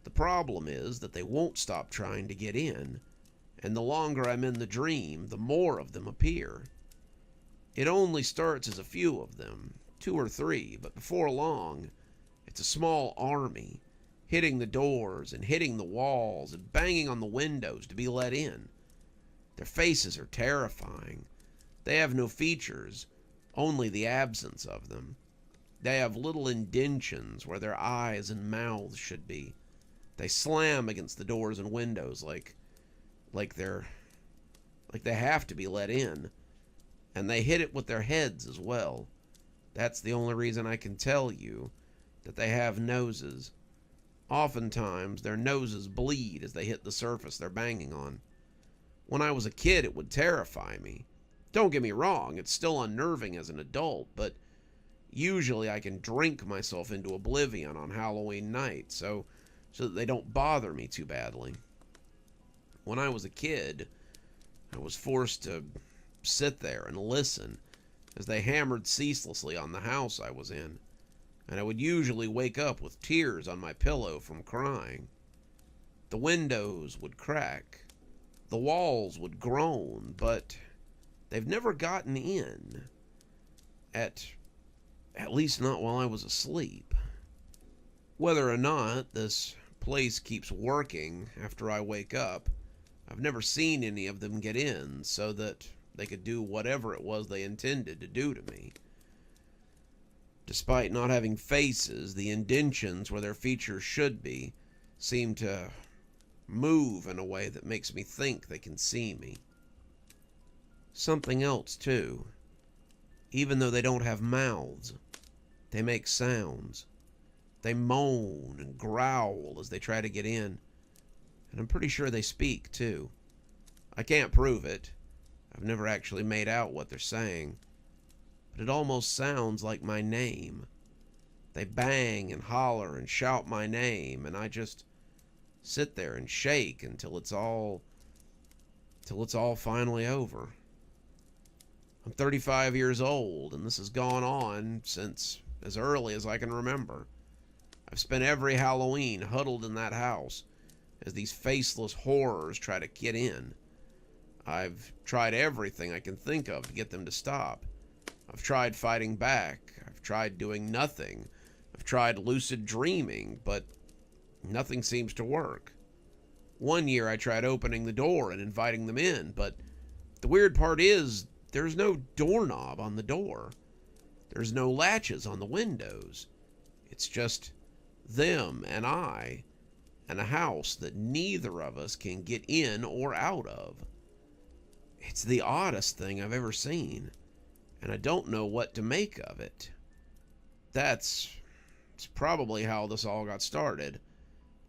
The problem is that they won't stop trying to get in, and the longer I'm in the dream, the more of them appear. It only starts as a few of them, 2 or 3, but before long, it's a small army, hitting the doors and hitting the walls and banging on the windows to be let in. Their faces are terrifying. They have no features, only the absence of them. They have little indentions where their eyes and mouths should be. They slam against the doors and windows like they have to be let in. And they hit it with their heads as well. That's the only reason I can tell you that they have noses. Oftentimes, their noses bleed as they hit the surface they're banging on. When I was a kid, it would terrify me. Don't get me wrong, it's still unnerving as an adult, but usually I can drink myself into oblivion on Halloween night, so that they don't bother me too badly. When I was a kid, I was forced to sit there and listen as they hammered ceaselessly on the house I was in, and I would usually wake up with tears on my pillow from crying. The windows would crack, the walls would groan, but they've never gotten in, at least not while I was asleep. Whether or not this place keeps working after I wake up, I've never seen any of them get in so that they could do whatever it was they intended to do to me. Despite not having faces, the indentions where their features should be seem to move in a way that makes me think they can see me. Something else, too. Even though they don't have mouths, they make sounds. They moan and growl as they try to get in. And I'm pretty sure they speak, too. I can't prove it. I've never actually made out what they're saying. But it almost sounds like my name. They bang and holler and shout my name, and I just sit there and shake until it's all finally over. I'm 35 years old, and this has gone on since as early as I can remember. I've spent every Halloween huddled in that house as these faceless horrors try to get in. I've tried everything I can think of to get them to stop. I've tried fighting back. I've tried doing nothing. I've tried lucid dreaming, but nothing seems to work. One year I tried opening the door and inviting them in, but the weird part is there's no doorknob on the door. There's no latches on the windows. It's just them and I, and a house that neither of us can get in or out of. It's the oddest thing I've ever seen, and I don't know what to make of it. It's probably how this all got started,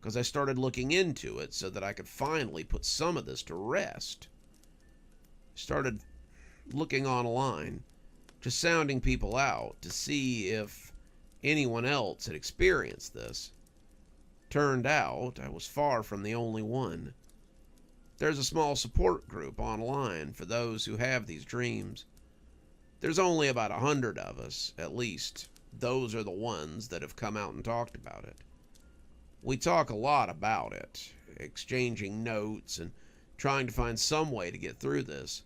because I started looking into it so that I could finally put some of this to rest. I started looking online, just sounding people out to see if anyone else had experienced this. Turned out I was far from the only one. There's a small support group online for those who have these dreams. There's only about 100 of us, at least. Those are the ones that have come out and talked about it. We talk a lot about it, exchanging notes and trying to find some way to get through this.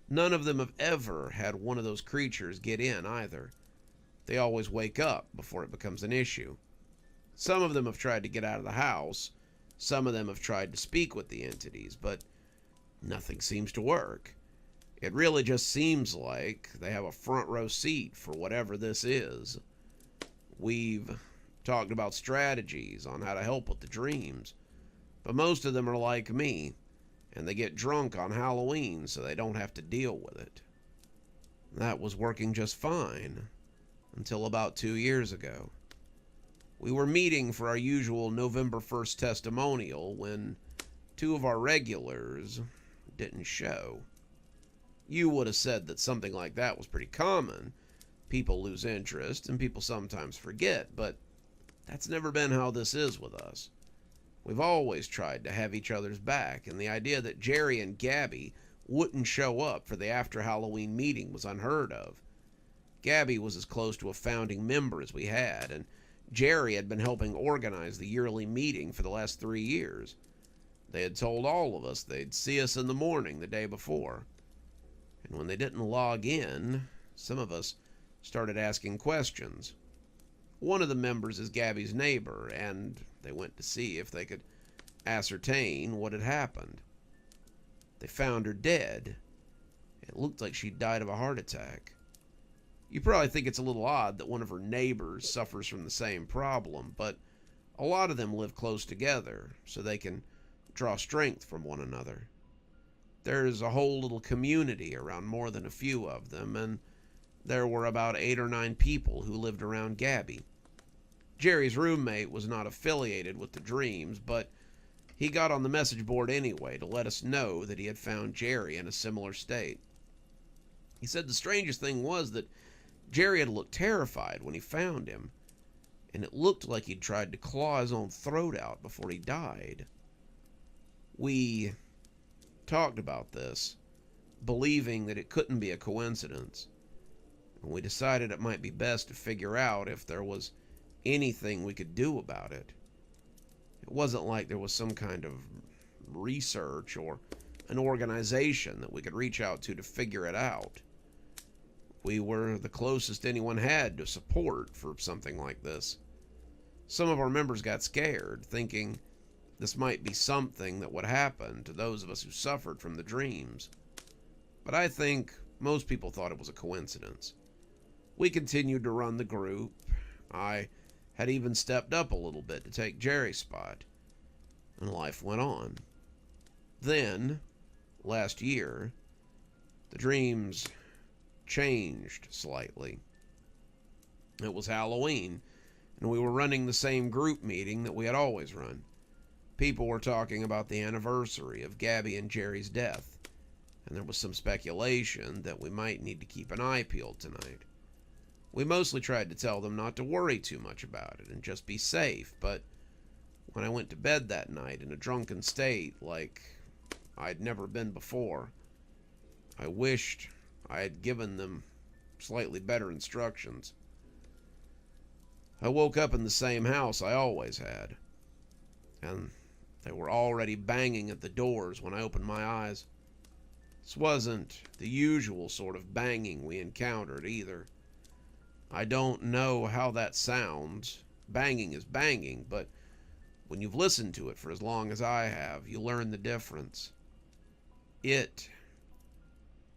None of them have ever had one of those creatures get in either. They always wake up before it becomes an issue. Some of them have tried to get out of the house. Some of them have tried to speak with the entities, but nothing seems to work. It really just seems like they have a front row seat for whatever this is. We've talked about strategies on how to help with the dreams, but most of them are like me, and they get drunk on Halloween so they don't have to deal with it. That was working just fine until about 2 years ago. We were meeting for our usual November 1st testimonial when two of our regulars didn't show. You would have said that something like that was pretty common. People lose interest and people sometimes forget, but that's never been how this is with us. We've always tried to have each other's back, and the idea that Jerry and Gabby wouldn't show up for the after Halloween meeting was unheard of. Gabby was as close to a founding member as we had, and Jerry had been helping organize the yearly meeting for the last 3 years. They had told all of us they'd see us in the morning the day before. And when they didn't log in, some of us started asking questions. One of the members is Gabby's neighbor, and they went to see if they could ascertain what had happened. They found her dead. It looked like she'd died of a heart attack. You probably think it's a little odd that one of her neighbors suffers from the same problem, but a lot of them live close together, so they can draw strength from one another. There's a whole little community around more than a few of them, and there were about 8 or 9 people who lived around Gabby. Jerry's roommate was not affiliated with the Dreams, but he got on the message board anyway to let us know that he had found Jerry in a similar state. He said the strangest thing was that Jerry had looked terrified when he found him, and it looked like he'd tried to claw his own throat out before he died. We talked about this, believing that it couldn't be a coincidence, and we decided it might be best to figure out if there was anything we could do about it. It wasn't like there was some kind of research or an organization that we could reach out to figure it out. We were the closest anyone had to support for something like this. Some of our members got scared, thinking this might be something that would happen to those of us who suffered from the Dreams. But I think most people thought it was a coincidence. We continued to run the group. I had even stepped up a little bit to take Jerry's spot, and life went on. Then, last year, the Dreams changed slightly. It was Halloween, and we were running the same group meeting that we had always run. People were talking about the anniversary of Gabby and Jerry's death, and there was some speculation that we might need to keep an eye peeled tonight. We mostly tried to tell them not to worry too much about it and just be safe, but when I went to bed that night in a drunken state like I'd never been before, I wished I had given them slightly better instructions. I woke up in the same house I always had, and they were already banging at the doors when I opened my eyes. This wasn't the usual sort of banging we encountered either. I don't know how that sounds. Banging is banging, but when you've listened to it for as long as I have, you learn the difference. It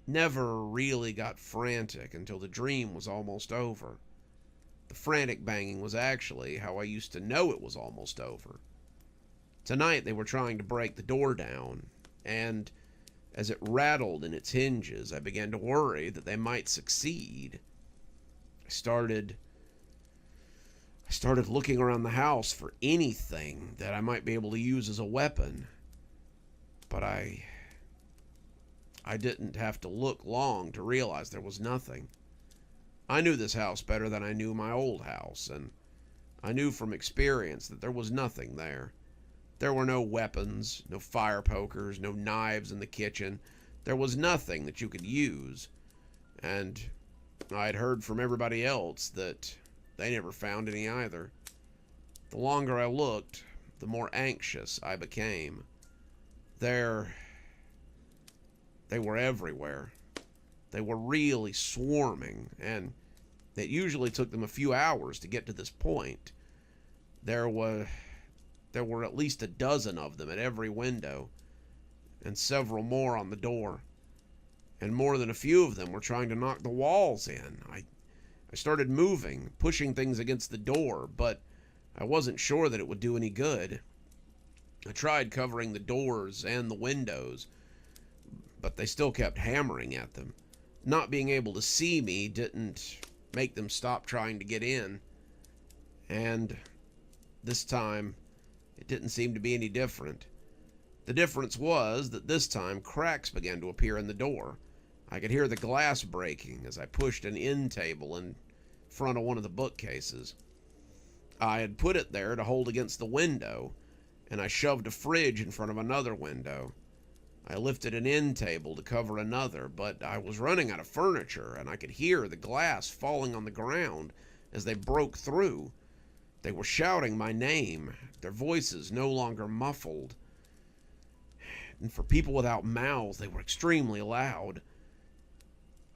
never really got frantic until the dream was almost over. The frantic banging was actually how I used to know it was almost over. Tonight they were trying to break the door down, and as it rattled in its hinges, I began to worry that they might succeed. I started looking around the house for anything that I might be able to use as a weapon, but I didn't have to look long to realize there was nothing. I knew this house better than I knew my old house, and I knew from experience that there was nothing there. There were no weapons, no fire pokers, no knives in the kitchen. There was nothing that you could use, and I'd heard from everybody else that they never found any either. The longer I looked, the more anxious I became. They were everywhere. They were really swarming, and it usually took them a few hours to get to this point. There were at least a dozen of them at every window, and several more on the door. And more than a few of them were trying to knock the walls in. I started moving, pushing things against the door, but I wasn't sure that it would do any good. I tried covering the doors and the windows, but they still kept hammering at them. Not being able to see me didn't make them stop trying to get in. And this time, it didn't seem to be any different. The difference was that this time cracks began to appear in the door. I could hear the glass breaking as I pushed an end table in front of one of the bookcases. I had put it there to hold against the window, and I shoved a fridge in front of another window. I lifted an end table to cover another, but I was running out of furniture, and I could hear the glass falling on the ground as they broke through. They were shouting my name, their voices no longer muffled. And for people without mouths, they were extremely loud.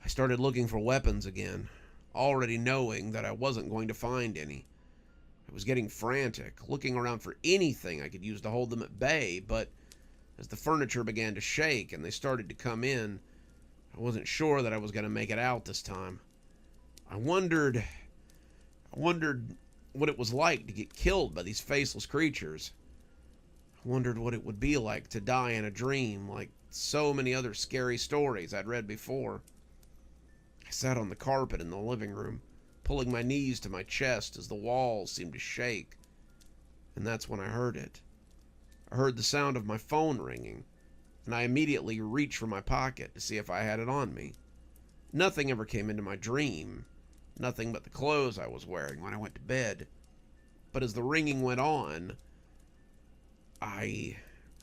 I started looking for weapons again, already knowing that I wasn't going to find any. I was getting frantic, looking around for anything I could use to hold them at bay, but as the furniture began to shake and they started to come in, I wasn't sure that I was going to make it out this time. I wondered what it was like to get killed by these faceless creatures. I wondered what it would be like to die in a dream, like so many other scary stories I'd read before. I sat on the carpet in the living room, pulling my knees to my chest as the walls seemed to shake. And that's when I heard it. I heard the sound of my phone ringing, and I immediately reached for my pocket to see if I had it on me. Nothing ever came into my dream, nothing but the clothes I was wearing when I went to bed. But as the ringing went on, I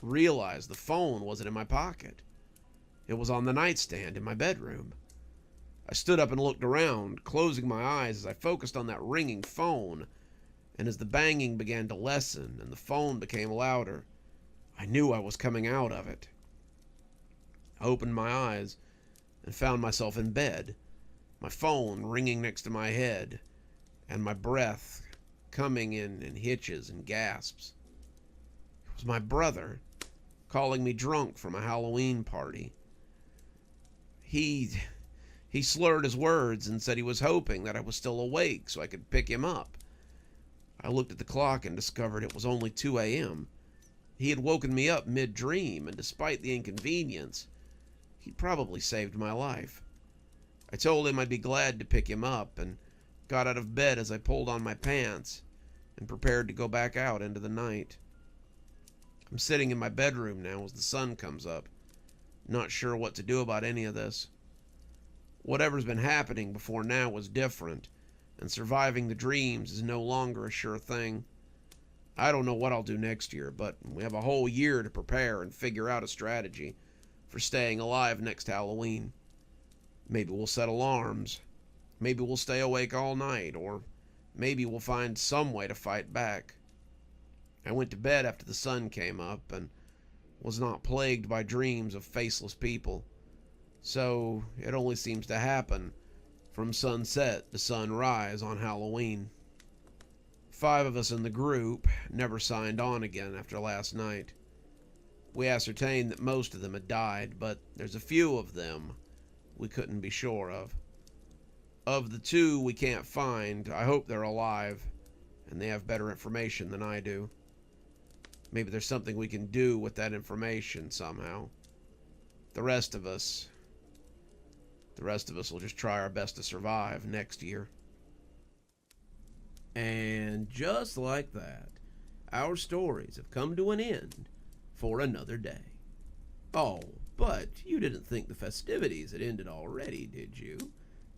realized the phone wasn't in my pocket. It was on the nightstand in my bedroom. I stood up and looked around, closing my eyes as I focused on that ringing phone, and as the banging began to lessen and the phone became louder, I knew I was coming out of it. I opened my eyes and found myself in bed, my phone ringing next to my head, and my breath coming in hitches and gasps. It was my brother, calling me drunk from a Halloween party. He slurred his words and said he was hoping that I was still awake so I could pick him up. I looked at the clock and discovered it was only 2 a.m. He had woken me up mid-dream, and despite the inconvenience, he'd probably saved my life. I told him I'd be glad to pick him up and got out of bed as I pulled on my pants and prepared to go back out into the night. I'm sitting in my bedroom now as the sun comes up, not sure what to do about any of this. Whatever's been happening before now was different, and surviving the dreams is no longer a sure thing. I don't know what I'll do next year, but we have a whole year to prepare and figure out a strategy for staying alive next Halloween. Maybe we'll set alarms. Maybe we'll stay awake all night, or maybe we'll find some way to fight back. I went to bed after the sun came up and was not plagued by dreams of faceless people. So it only seems to happen from sunset to sunrise on Halloween. 5 of us in the group never signed on again after last night. We ascertained that most of them had died, but there's a few of them we couldn't be sure of. Of the 2 we can't find, I hope they're alive, and they have better information than I do. Maybe there's something we can do with that information somehow. The rest of us will just try our best to survive next year. And just like that, our stories have come to an end for another day. Oh, but you didn't think the festivities had ended already, did you?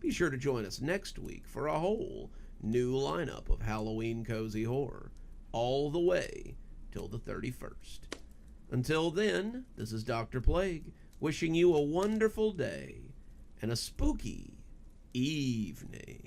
Be sure to join us next week for a whole new lineup of Halloween cozy horror, all the way till the 31st. Until then, this is Dr. Plague, wishing you a wonderful day and a spooky evening.